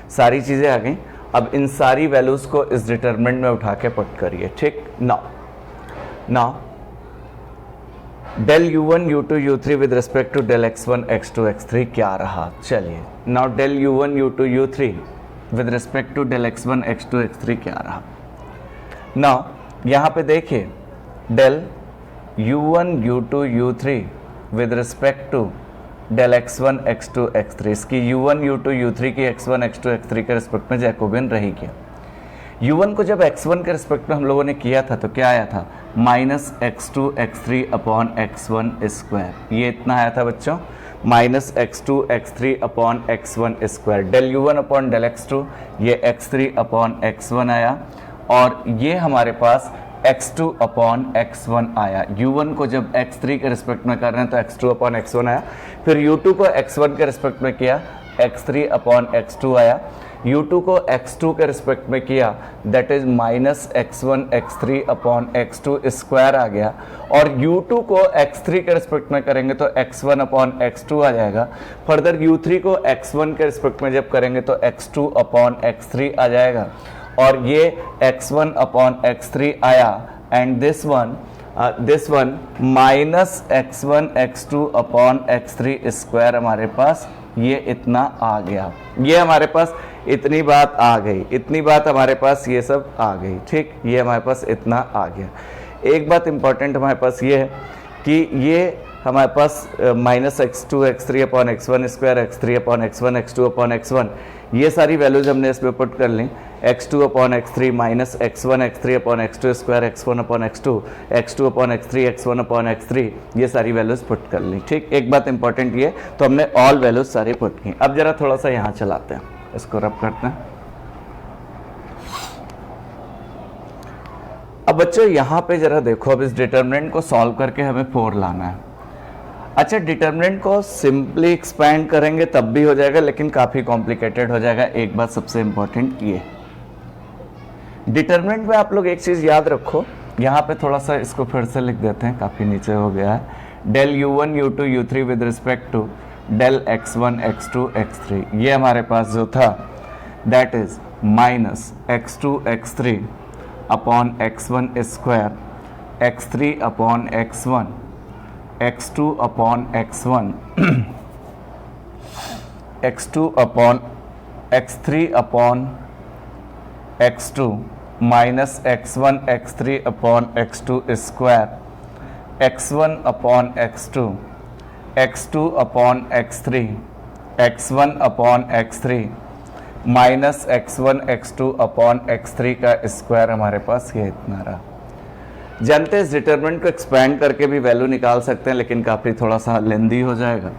सारी चीज़ें आ गई। अब इन सारी वैल्यूज़ को इस डिटरमिनेंट में उठा के पुट करिए, ठीक। Now del u1 u2 u3 with respect to del x1 x2 x3 क्या रहा, चलिए now del u1 u2 u3 with respect to del x1 x2 x3 क्या रहा। नाउ यहाँ पे देखिए del u1 u2 u3 with respect to del x1 x2 x3, इसकी u1 u2 u3 की x1 x2 x3 के रिस्पेक्ट में जैकोबियन रही क्या। u1 को जब x1 के रिस्पेक्ट में हम लोगों ने किया था तो क्या आया था, -x2 x3 upon x1 square, ये इतना आया था बच्चों, -x2 x3 upon x1 square. Del u1 upon del x2 ये x3 अपॉन x1 आया और ये हमारे पास x2 अपॉन x1 आया। u1 को जब x3 के रिस्पेक्ट में कर रहे हैं तो x2 अपॉन x1 आया, फिर u2 को x1 के रिस्पेक्ट में किया x3 अपॉन x2 आया, u2 को x2 के रिस्पेक्ट में किया, that is minus x1 x3 upon x2 square आ गया, और u2 को x3 के रिस्पेक्ट में करेंगे तो x1 अपॉन x2 आ जाएगा। फर्दर u3 को x1 के रिस्पेक्ट में जब करेंगे तो x2 अपॉन x3 आ जाएगा, और ये x1 अपॉन x3 आया, and this one minus x1 x2 upon x3 square हमारे पास ये इतना आ गया। ये हमारे पास इतनी बात आ गई, इतनी बात हमारे पास ये सब आ गई, ठीक, ये हमारे पास इतना आ गया। एक बात इंपॉर्टेंट हमारे पास ये है कि ये हमारे पास minus x2 x3 upon x1 square, x3 upon x1, x2 upon x1, ये सारी वैल्यूज हमने इसमें पुट कर ली। x2 upon x3 minus x1 x3 upon x2 square, x1 upon x2, x2 upon x3, x1 upon x3, ये सारी वैल्यूज पुट कर ली, ठीक। एक बात इंपॉर्टेंट ये, तो हमने ऑल वैल्यूज सारी पुट की। अब जरा थोड़ा सा यहाँ चलाते हैं, इसको रब करते हैं। अब बच्चों यहाँ पे जरा देखो, अब इस डिटर्मिनेंट को सॉल्व करके हमें 4 लाना है। अच्छा, डिटर्मिनेंट को सिंपली एक्सपैंड करेंगे तब भी हो जाएगा, लेकिन काफ़ी कॉम्प्लिकेटेड हो जाएगा। एक बात सबसे इंपॉर्टेंट ये, डिटर्मिनेंट में आप लोग एक चीज़ याद रखो, यहाँ पे थोड़ा सा इसको फिर से लिख देते हैं, काफ़ी नीचे हो गया है। Del u1 u2 u3 with respect to del x1 x2 x3, ये हमारे पास जो था that is minus x2 x3 upon x1 square, x3 upon x1, x2 upon x1, x2 upon x3 upon x2 minus x1 x3 upon x2 square, x1 upon x2, x2 upon x3, x1 upon x3 minus x1 x2 upon x3 का स्क्वायर हमारे पास ये इतना रहा। जानते हैं इस डिटरमिनेंट को एक्सपैंड करके भी वैल्यू निकाल सकते हैं, लेकिन काफ़ी थोड़ा सा लेंदी हो जाएगा।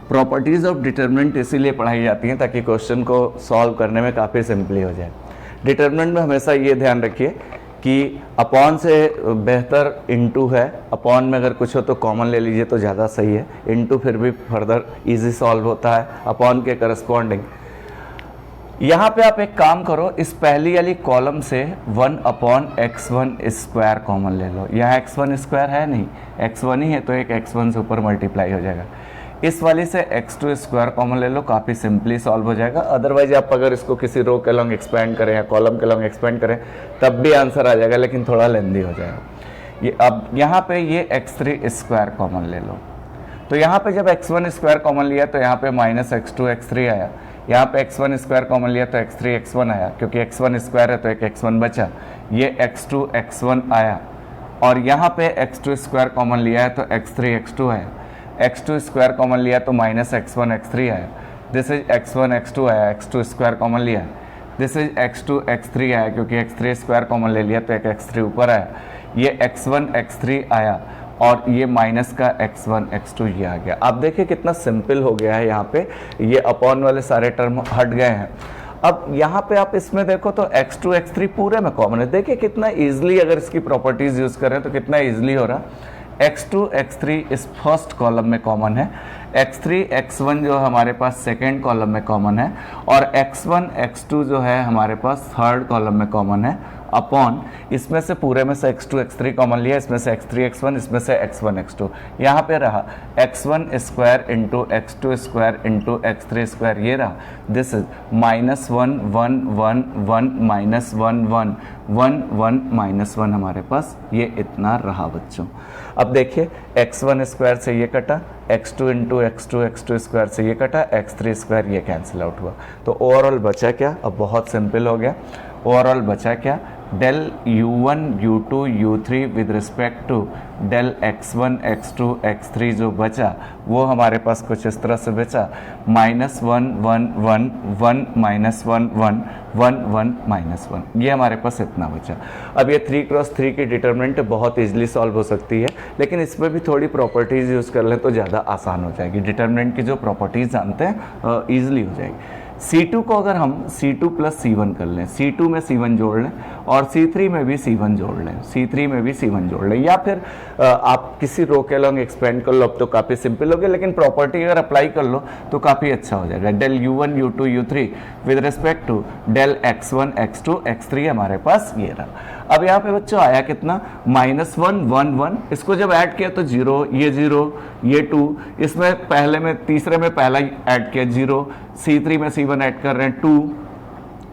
प्रॉपर्टीज़ ऑफ डिटरमिनेंट इसीलिए पढ़ाई जाती हैं ताकि क्वेश्चन को सॉल्व करने में काफ़ी सिंपली हो जाए। डिटरमिनेंट में हमेशा ये ध्यान रखिए कि अपॉन से बेहतर इनटू है। अपॉन में अगर कुछ हो तो कॉमन ले लीजिए तो ज़्यादा सही है, इनटू फिर भी फर्दर इजी सॉल्व होता है अपॉन के करस्पॉन्डिंग। यहाँ पे आप एक काम करो, इस पहली वाली कॉलम से 1 अपॉन x1 स्क्वायर कॉमन ले लो। यहाँ x1 स्क्वायर है नहीं, x1 ही है, तो एक x1 से ऊपर मल्टीप्लाई हो जाएगा। इस वाली से x2 स्क्वायर कॉमन ले लो, काफ़ी सिंपली सॉल्व हो जाएगा। अदरवाइज आप अगर इसको किसी रो के लॉन्ग एक्सपेंड करें या कॉलम के लॉन्ग एक्सपेंड करें तब भी आंसर आ जाएगा, लेकिन थोड़ा लेंदी हो जाएगा। ये अब यहाँ पे ये x3 स्क्वायर कॉमन ले लो, तो यहाँ पे जब x1 स्क्वायर कॉमन लिया तो यहाँ पे माइनस x2 x3 आया, यहाँ पे x1 स्क्वायर कॉमन लिया तो x3 x1 आया, क्योंकि x1 स्क्वायर है तो एक x1 बचा, ये x2 x1 आया, और यहाँ पे x2 स्क्वायर कॉमन लिया है तो x3 x2 आया, x2 स्क्वायर कॉमन लिया तो माइनस x1 x3 आया, दिस इज x1 x2 आया, x2 स्क्वायर कॉमन लिया, दिस इज x2 x3 आया, क्योंकि x3 स्क्वायर कॉमन ले लिया तो एक x3 ऊपर आया, ये x1 x3 आया, और ये माइनस का x1 x2 ये आ गया। आप देखिए कितना सिंपल हो गया है, यहाँ पे ये अपॉन वाले सारे टर्म हट गए हैं। अब यहाँ पे आप इसमें देखो तो x2 x3 पूरे में कॉमन है। देखिए कितना इजीली, अगर इसकी प्रॉपर्टीज यूज करें तो कितना इजीली हो रहा। x2 x3 इस फर्स्ट कॉलम में कॉमन है, x3 x1 जो हमारे पास सेकेंड कॉलम में कॉमन है, और x1 x2 जो है हमारे पास थर्ड कॉलम में कॉमन है, अपॉन इसमें से पूरे में से x2 x3 कॉमन लिया, इसमें से x3 x1, इसमें से x1 x2, यहाँ पे रहा x1 square into x2 square into x3 square, ये रहा, this is minus 1 1 1 1 minus 1 1 1 1 minus 1 हमारे पास ये इतना रहा बच्चों। अब देखिए x1 स्क्वायर से ये कटा, x2 इंटू x2 स्क्वायर से ये कटा, x3 स्क्वायर ये कैंसिल आउट हुआ, तो ओवरऑल बचा क्या? अब बहुत सिंपल हो गया। ओवरऑल बचा क्या? Del u1 u2 u3 with respect to del x1 x2 x3 जो बचा वो हमारे पास कुछ इस तरह से बचा, माइनस 1 1 1 1 माइनस 1 1 1 1 माइनस 1, ये हमारे पास इतना बचा। अब ये 3x3 की डिटरमिनेंट बहुत इजीली सॉल्व हो सकती है, लेकिन इसमें भी थोड़ी प्रॉपर्टीज़ यूज़ कर लें तो ज़्यादा आसान हो जाएगी। डिटरमिनेंट की जो प्रॉपर्टीज़ जानते हैं ईजिली हो जाएगी। C2 को अगर हम C2 प्लस C1 कर लें, C2 में C1 जोड़ लें और C3 में भी C1 जोड़ लें, C3 में भी C1 जोड़ लें, या फिर आप किसी रो के अलॉन्ग एक्सपेंड कर लो, अब तो काफ़ी सिंपल हो गया, लेकिन प्रॉपर्टी अगर अप्लाई कर लो तो काफ़ी अच्छा हो जाएगा। Del U1 U2 U3 with respect to del X1 X2 X3 हमारे पास ये रहा। अब यहाँ पे बच्चों आया कितना, -1 1 1, इसको जब ऐड किया तो 0, ये 2, इसमें पहले में तीसरे में पहला ऐड किया 0, C3 में C1 ऐड कर रहे हैं 2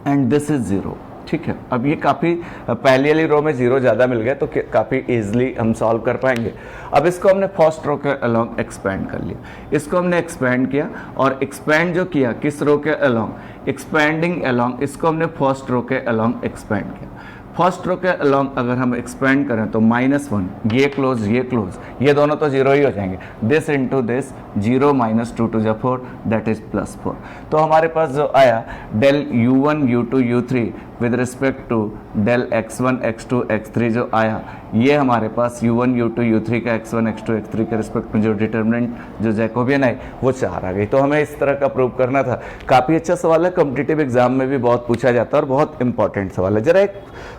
एंड दिस इज 0। ठीक है, अब ये काफ़ी पहली वाली रो में 0 ज़्यादा मिल गया तो काफ़ी इजीली हम सॉल्व कर पाएंगे। अब इसको हमने फर्स्ट रो के अलॉन्ग एक्सपेंड कर लिया, इसको हमने एक्सपेंड किया और एक्सपेंड जो किया किस रो के अलॉन्ग, एक्सपेंडिंग अलॉन्ग, इसको हमने फर्स्ट रो के अलॉन्ग एक्सपेंड किया। फर्स्ट रो के अलॉन्ग अगर हम एक्सपेंड करें तो -1, ये क्लोज, ये दोनों तो 0 ही हो जाएंगे, this into this 0 - 2 to the 4 that is +4। तो हमारे पास जो आया डेल U1 U2 U3 with respect to del X1 X2 X3 जो आया, ये हमारे पास U1 U2 U3 का X1 X2 X3 के रिस्पेक्ट में जो डिटर्मिनेंट जो जैकोबियन आई वो 4 आ गई। तो हमें इस तरह का प्रूव करना था। काफ़ी अच्छा सवाल है, कॉम्पिटिटिव एग्जाम में भी बहुत पूछा जाता है और बहुत इंपॉर्टेंट सवाल है। जरा एक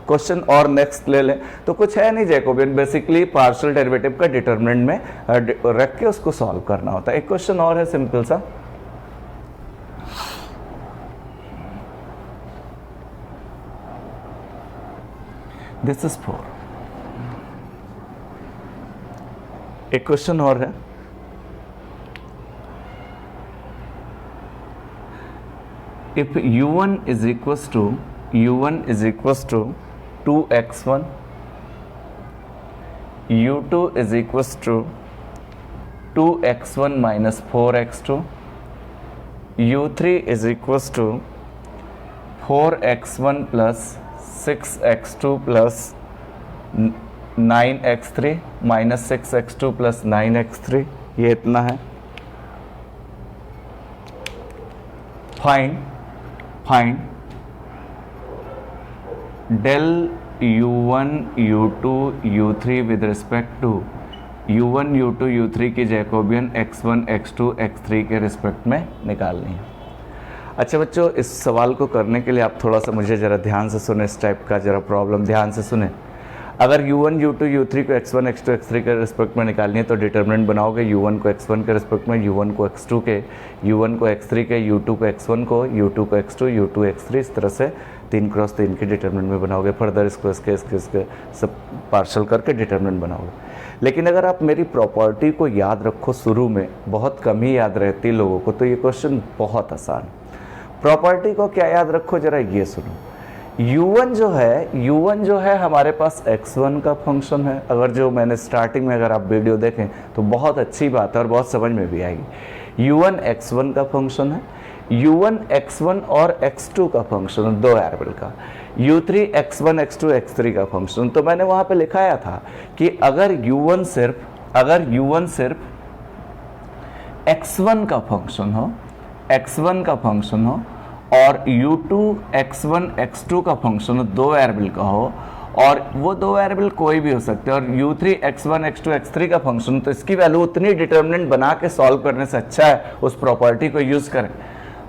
क्वेश्चन और नेक्स्ट ले लें, तो कुछ है नहीं जैकोबियन, बेसिकली पार्शियल डेरिवेटिव का डिटर्मिनेंट में रख के उसको सॉल्व करना होता है। एक क्वेश्चन और है सिंपल सा, दिस इज 4। एक क्वेश्चन और है, if U1 is equals to 2x1, U2 is equals to 2x1 minus 4x2, U3 is equals to 4x1 plus 6x2 plus 9x3 minus 6x2 plus 9x3, ये इतना है। Find del U1 U2 U3 with respect to U1 U2 U3 की जैकोबियन X1 X2 X3 के रिस्पेक्ट में निकालनी है। अच्छा बच्चों, इस सवाल को करने के लिए आप थोड़ा सा मुझे ज़रा ध्यान से सुने, इस टाइप का ज़रा प्रॉब्लम ध्यान से सुने। अगर U1 U2 U3 को X1 X2 X3 के रिस्पेक्ट में निकालनी है तो डिटर्मिनेंट बनाओगे U1 को X1 के रिस्पेक्ट में, U1 को X2 के, U1 को X3 के, U2 को X1 को, U2 को X2, U2 X3, इस तरह से 3x3 के डिटर्मिनेंट में बनाओगे। फर्दर इसको इसके सब पार्शल करके डिटर्मिनेंट बनाओगे। लेकिन अगर आप मेरी प्रॉपर्टी को याद रखो, शुरू में बहुत कम ही याद रहती लोगों को, तो ये क्वेश्चन बहुत आसान। प्रॉपर्टी को क्या याद रखो, जरा ये सुनो। U1 जो है हमारे पास X1 का फंक्शन है। अगर जो मैंने स्टार्टिंग में अगर आप वीडियो देखें तो बहुत अच्छी बात है और बहुत समझ में भी आएगी। U1 X1 का फंक्शन है, U1 X1 और X2 का फंक्शन है, 2 वेरिएबल का। U3 X1 X2 X3 का फंक्शन। तो मैंने वहाँ पे लिखाया था कि अगर U1 सिर्फ X1 का फंक्शन हो और U2 X1 X2 का फंक्शन हो, 2 वेरिएबल का हो, और वो 2 वेरिएबल कोई भी हो सकते हैं, और U3 X1 X2 X3 का फंक्शन, तो इसकी वैल्यू उतनी डिटर्मिनेंट बना के सॉल्व करने से अच्छा है उस प्रॉपर्टी को यूज़ करें।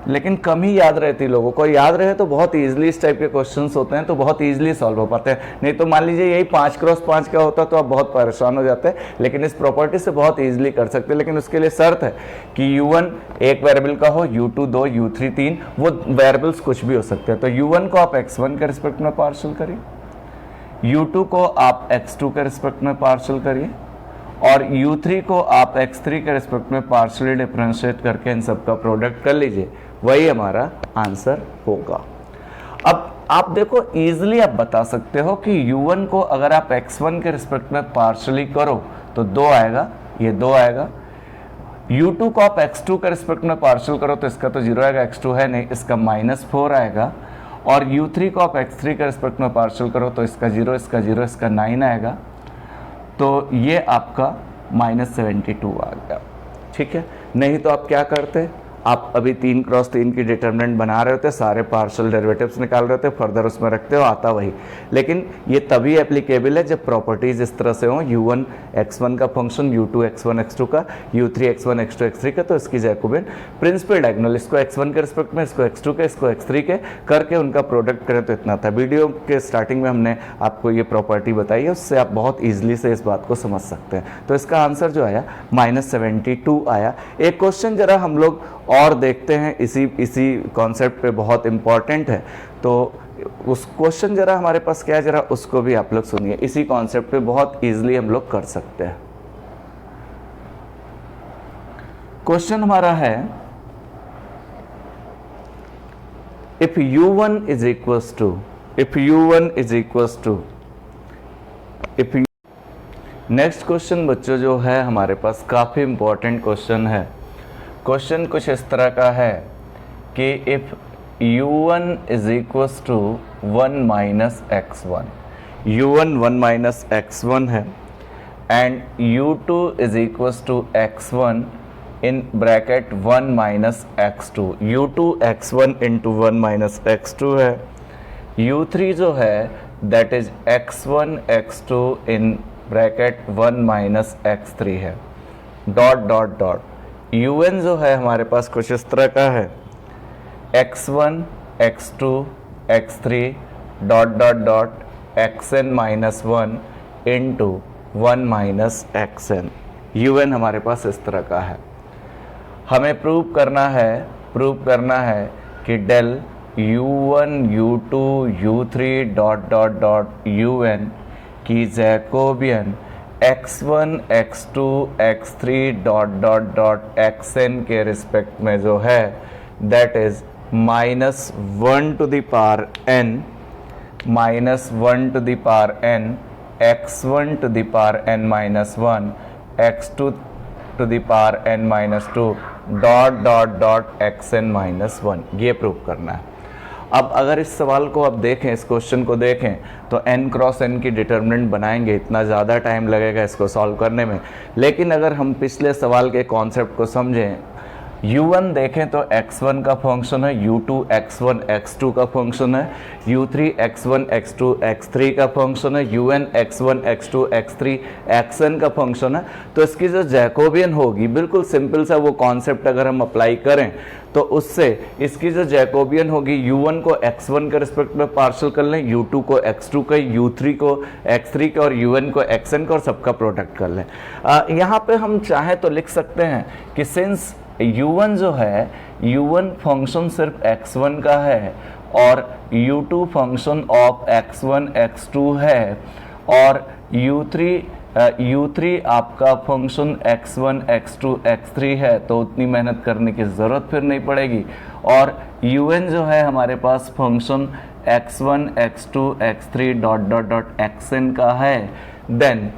लेकिन कम ही याद रहती लोगों को। याद रहे तो बहुत ईजिली इस टाइप के क्वेश्चंस होते हैं तो बहुत ईजिली सॉल्व हो पाते हैं। नहीं तो मान लीजिए यही 5x5 का होता तो आप बहुत परेशान हो जाते हैं। लेकिन इस प्रॉपर्टी से बहुत ईजिली कर सकते हैं। लेकिन उसके लिए शर्त है कि U1 एक वेरिएबल का हो, U2 2, U3 3, वो वेरिएबल्स कुछ भी हो सकते हैं। तो U1 को आप X1 के रिस्पेक्ट में पार्शल करिए, U2 को आप X2 के रिस्पेक्ट में पार्शल करिए, और U3 को आप X3 के रिस्पेक्ट में पार्शियली डिफरेंशिएट करके इन सब का प्रोडक्ट कर लीजिए, वही हमारा आंसर होगा। अब आप देखो इजीली आप बता सकते हो कि U1 को अगर आप X1 के रिस्पेक्ट में पार्शियली करो तो 2 आएगा, ये 2 आएगा। U2 को आप X2 के रिस्पेक्ट में पार्शियल करो तो इसका तो 0 आएगा, X2 है नहीं, इसका -4 आएगा। और U3 को आप X3 के रिस्पेक्ट में पार्शियल करो तो इसका 0, इसका 0, इसका 9 आएगा। तो ये आपका -72 आ गया। ठीक है, नहीं तो आप क्या करते, आप अभी 3x3 की डिटर्मिनेंट बना रहे होते, सारे पार्शियल डेरिवेटिव्स निकाल रहे होते, फर्दर उसमें रखते हो, आता वही। लेकिन ये तभी एप्लीकेबल है जब प्रॉपर्टीज इस तरह से हो, u1 x1 का फंक्शन u2 x1 x2 का, u3 x1 x2 x3 का, तो इसकी जैकोबियन प्रिंसिपल डायगोनल, इसको x1 के रिस्पेक्ट में, इसको x2 के, इसको x3 के करके उनका प्रोडक्ट करें तो इतना था। वीडियो के स्टार्टिंग में हमने आपको ये प्रॉपर्टी बताई है, उससे आप बहुत ईजिली से इस बात को समझ सकते हैं। तो इसका आंसर जो आया -72 आया। एक क्वेश्चन जरा हम लोग और देखते हैं, इसी कॉन्सेप्ट पे बहुत इंपॉर्टेंट है, तो उस क्वेश्चन जरा हमारे पास क्या है, जरा उसको भी आप लोग सुनिए। इसी कॉन्सेप्ट पे बहुत इजीली हम लोग कर सकते हैं। क्वेश्चन हमारा है, if u1 is equals to next question बच्चों जो है हमारे पास काफ़ी इंपॉर्टेंट क्वेश्चन है। क्वेश्चन कुछ इस तरह का है कि if u1 is equals to 1 minus x1, u1 1 minus x1 है, and u2 is equals to x1 in bracket 1 minus x2, u2 x1 into 1 minus x2 है, u3 जो है that is x1 x2 in bracket 1 minus x3 है, डॉट डॉट डॉट। un जो है हमारे पास कुछ इस तरह का है, x1 x2 x3 dot dot dot xn minus 1 into 1 minus xn। un हमारे पास इस तरह का है। हमें प्रूव करना है कि del u1 u2 u3 dot dot dot un की Jacobian x1 x2 x3 dot dot dot xn के रिस्पेक्ट में जो है that is -1 to the power n -1 to the power n x1 to the power n minus 1 x2 to the power n minus 2 dot dot dot xn minus 1, ये प्रूव करना है। अब अगर इस सवाल को आप देखें, इस क्वेश्चन को देखें, तो n क्रॉस n की डिटर्मिनेंट बनाएंगे, इतना ज़्यादा टाइम लगेगा इसको सॉल्व करने में। लेकिन अगर हम पिछले सवाल के कॉन्सेप्ट को समझें, u1 देखें तो x1 का फंक्शन है, u2 x1 x2 का फंक्शन है, u3 x1 x2 x3 का फंक्शन है, un x1 x2 x3 xn का फंक्शन है। तो इसकी जो जैकोबियन होगी, बिल्कुल सिंपल सा वो कॉन्सेप्ट अगर हम अप्लाई करें तो उससे इसकी जो जैकोबियन होगी, u1 को x1 के रिस्पेक्ट में पार्शियल कर लें, u2 को x2 का, u3 को x3 का और un को xn का, और सबका प्रोडक्ट कर लें। यहाँ पे हम चाहें तो लिख सकते हैं कि सिंस u1 जो है, u1 फंक्शन सिर्फ x1 का है और u2 function of x1 x2 है, और u3 आपका फंक्शन x1 x2 x3 है, तो उतनी मेहनत करने की ज़रूरत फिर नहीं पड़ेगी। और un जो है हमारे पास function x1 x2 x3 dot dot dot xn का है, देन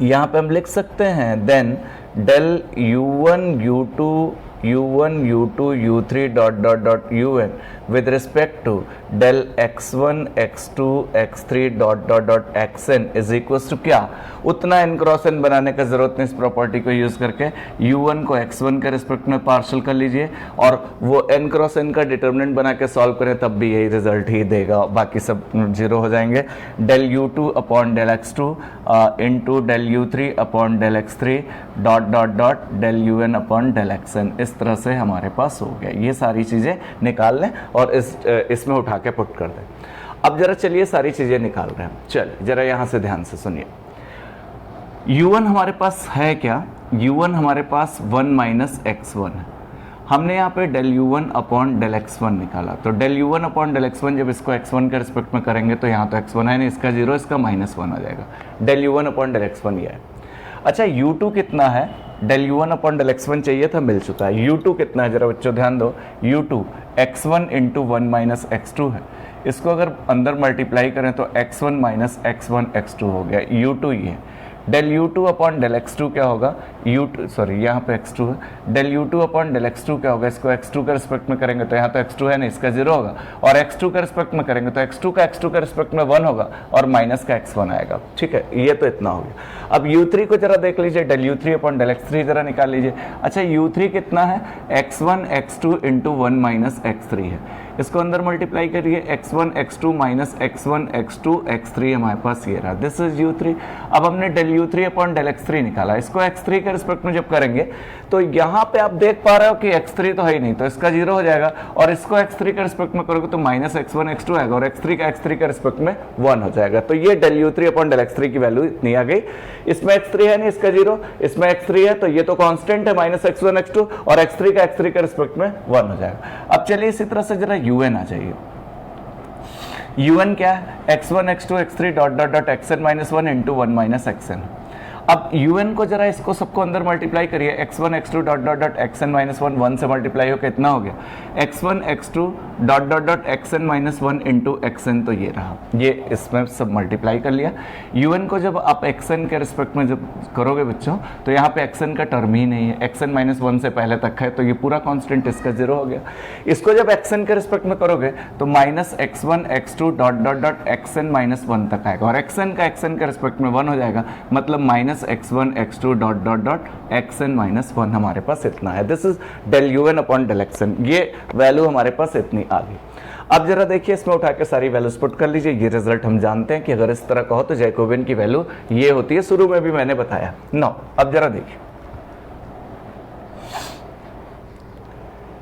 यहाँ पे हम लिख सकते हैं then del u1 u2 u3 dot dot dot un with respect to del x1 x2 x3 dot dot dot xn is equals to क्या, उतना n क्रॉस n बनाने का जरूरत नहीं। इस प्रॉपर्टी को यूज करके u1 को x1 के रिस्पेक्ट में पार्शियल कर लीजिए और वो n क्रॉस n का डिटर्मिनेंट बना के सॉल्व करें, तब भी यही रिजल्ट ही देगा, बाकी सब जीरो हो जाएंगे। Del u2 upon del x2 into del u3 upon del x3 dot dot dot del un upon del xn, इस तरह से हमारे पास हो गया। ये सारी चीज़ें निकाल लें और इसमें उठा के पुट कर दें। अब जरा चलिए सारी चीज़ें निकाल रहे हैं, चलिए जरा यहाँ से ध्यान से सुनिए। u1 हमारे पास है क्या, u1 हमारे पास 1 माइनस x1 है। हमने यहाँ पे del u1 upon del x1 निकाला, तो del u1 upon del x1 जब इसको x1 के रिस्पेक्ट में करेंगे तो यहाँ तो x1 है नहीं, इसका 0, इसका -1 आ जाएगा। Del u1 upon del x1 ये है। अच्छा u2 कितना है, del u1 upon del x1 चाहिए था, मिल चुका है। u2 कितना है जरा बच्चों ध्यान दो, u2 x1 into 1 minus x2 है, इसको अगर अंदर मल्टीप्लाई करें तो x1 माइनस x1 x2 हो गया, u2 ये del U2 upon del X2 क्या होगा, यहाँ पे X2 है, del U2 upon del X2 क्या होगा, इसको X2 के रिस्पेक्ट में करेंगे तो यहाँ तो X2 है नहीं, इसका 0 होगा, और X2 के रिस्पेक्ट में करेंगे तो X2 के रिस्पेक्ट में 1 होगा और माइनस का X1 आएगा। ठीक है, ये तो इतना हो गया। अब U3 को जरा देख लीजिए, del U3 upon del X3 जरा निकाल लीजिए। अच्छा, U3 कितना है, X1 X2 into 1 minus X3 है, इसको अंदर मल्टीप्लाई करिए, X1 X2 minus X1 X2 X3 हमारे पास ये रहा, दिस इज U3। अब हमने del U3 upon del X3 निकाला, इसको X3 के रिस्पेक्ट में जब करेंगे तो यहाँ पे आप देख पा रहे हो कि X3 तो है ही नहीं, तो इसका 0 हो जाएगा, और इसको X3 के रिस्पेक्ट में करोगे तो माइनस X1 X2 आएगा, और X3 के रिस्पेक्ट में 1 हो जाएगा। तो ये del U3 upon del X3 की वैल्यू इतनी आ गई। इसमें X3 है नहीं, इसका 0, इसमें X3 है, तो ये तो कांस्टेंट है माइनस X1 X2, और X3 के रिस्पेक्ट में 1 हो जाएगा। अब चलिए इसी तरह से जरा UN आ जाइए। UN क्या है, X1 X2 X3 dot dot dot Xn minus 1 into 1 minus Xn। अब UN को जरा इसको सबको अंदर मल्टीप्लाई करिए, X1 X2 dot dot dot Xn minus 1, 1 से मल्टीप्लाई हो कितना हो गया, X1 X2 dot dot dot Xn minus 1 into Xn, तो ये रहा, ये इसमें सब मल्टीप्लाई कर लिया। UN को जब आप Xn के रिस्पेक्ट में जब करोगे बच्चों, तो यहाँ पे Xn का टर्म ही नहीं है, Xn माइनस 1 से पहले तक है, तो ये पूरा कॉन्स्टेंट इसका 0 हो गया। इसको जब Xn के रिस्पेक्ट में करोगे तो minus X1 X2 dot dot dot Xn minus 1 तक आएगा, और Xn का Xn के रिस्पेक्ट में 1 हो जाएगा, मतलब minus X1 X2 dot dot dot Xn minus 1 हमारे पास इतना है। This is del UN upon del Xn, ये वैल्यू हमारे पास इतनी आ गई। अब जरा देखिए, इसमें उठा के सारी वैल्यूज पुट कर लीजिए। ये रिजल्ट हम जानते हैं कि अगर इस तरह कहो तो जैकोबियन की वैल्यू ये होती है, शुरू में भी मैंने बताया। नाउ अब जरा देखिए,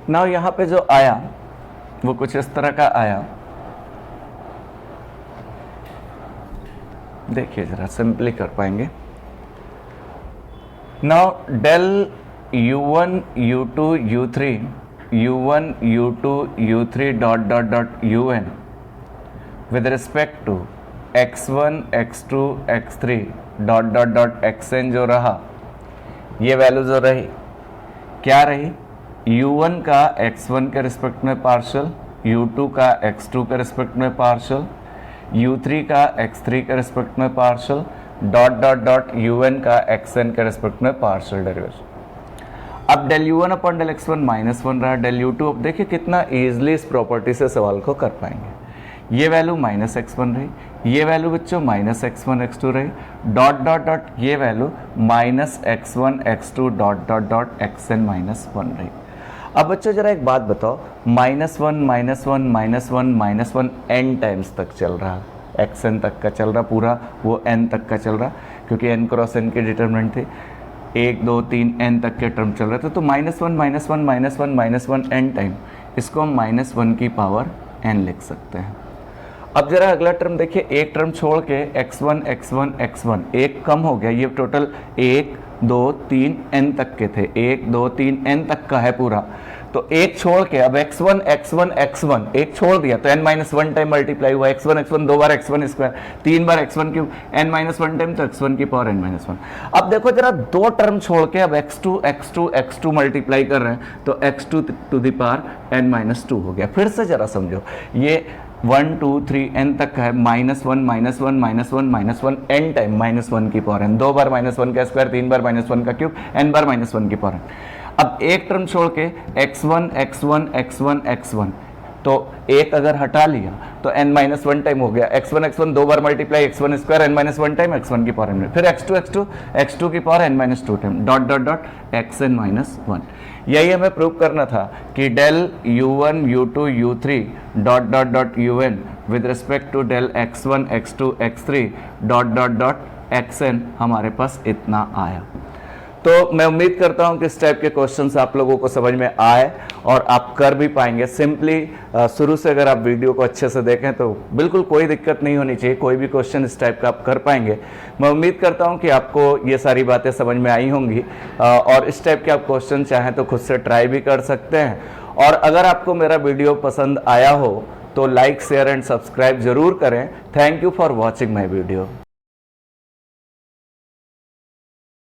नाउ यहां पे जो आया वो कुछ इस तरह का आया, देखिए जरा सिंपली कर पाएंगे। Now del U1 U2 U3 U1 U2 U3 dot dot dot UN with respect to X1 X2 X3 dot dot dot Xn जो रहा, ये वैल्यू जो रही क्या रही, U1 का X1 के रिस्पेक्ट में पार्शियल, U2 का X2 के रिस्पेक्ट में पार्शियल, U3 का X3 के रिस्पेक्ट में partial, dot dot dot UN का Xn के रिस्पेक्ट में पार्शियल डेरिवेशन। अब del U1 upon del X1 minus 1 रहा, डेल U2, अब देखिए कितना इजीली इस प्रॉपर्टी से सवाल को कर पाएंगे। ये वैल्यू माइनस X1 रही, ये वैल्यू बच्चों माइनस X1 X2 रही, डॉट डॉट डॉट ये value minus X1 X2 dot dot dot Xn minus 1 रही। अब बच्चों जरा एक बात बताओ, minus one minus one minus one minus one n times तक चल रहा, xn तक का चल रहा, पूरा वो n तक का चल रहा, क्योंकि n क्रॉस n की डिटरमिनेंट थी, 1 2 3 n तक के टर्म चल रहे थे, तो minus one minus one minus one minus one n time, इसको हम माइनस 1 की पावर n लिख सकते हैं। अब जरा अगला टर्म देखिए, एक टर्म छोड़ के x1 x1 x1 एक कम हो गया, ये टोटल 1 2 3 n तक के थे, 1 2 3 n तक का है पूरा, तो एक छोड़ के अब x1 x1 x1 एक छोड़ दिया तो n माइनस 1 टाइम मल्टीप्लाई हुआ, x1 x1 दो बार x1 स्क्वायर, 3 बार x1 cube, n minus 1 time तो x1 की पावर n माइनस 1। अब देखो जरा दो टर्म छोड़ के अब x2 x2 x2 मल्टीप्लाई कर रहे हैं, तो x2 to the power n minus 2 हो गया। फिर से जरा समझो, ये 1 2 3 n तक का है, minus one minus one minus one minus one n time minus 1 की पावर n, दो बार माइनस 1 का स्क्वायर, 3 बार माइनस 1 का क्यूब, n बार माइनस 1 की पावर n। अब एक टर्म छोड़ के x1 x1 x1 x1, तो एक अगर हटा लिया तो n माइनस 1 टाइम हो गया, x1 x1 दो बार multiply, x1 square n minus 1 time x1 की पावर n, फिर x2 x2 x2 की power n minus 2 time, dot dot dot xn minus 1। यही हमें प्रूव करना था कि del u1 u2 u3 dot dot dot un with respect to del x1 x2 x3 dot dot dot xn हमारे पास इतना आया। तो मैं उम्मीद करता हूं कि इस टाइप के क्वेश्चंस आप लोगों को समझ में आए और आप कर भी पाएंगे। सिंपली शुरू से अगर आप वीडियो को अच्छे से देखें तो बिल्कुल कोई दिक्कत नहीं होनी चाहिए, कोई भी क्वेश्चन इस टाइप का आप कर पाएंगे। मैं उम्मीद करता हूं कि आपको ये सारी बातें समझ में आई होंगी और इस टाइप के आप क्वेश्चन चाहें तो खुद से ट्राई भी कर सकते हैं। और अगर आपको मेरा वीडियो पसंद आया हो तो लाइक शेयर एंड सब्सक्राइब जरूर करें। Thank you for watching my video.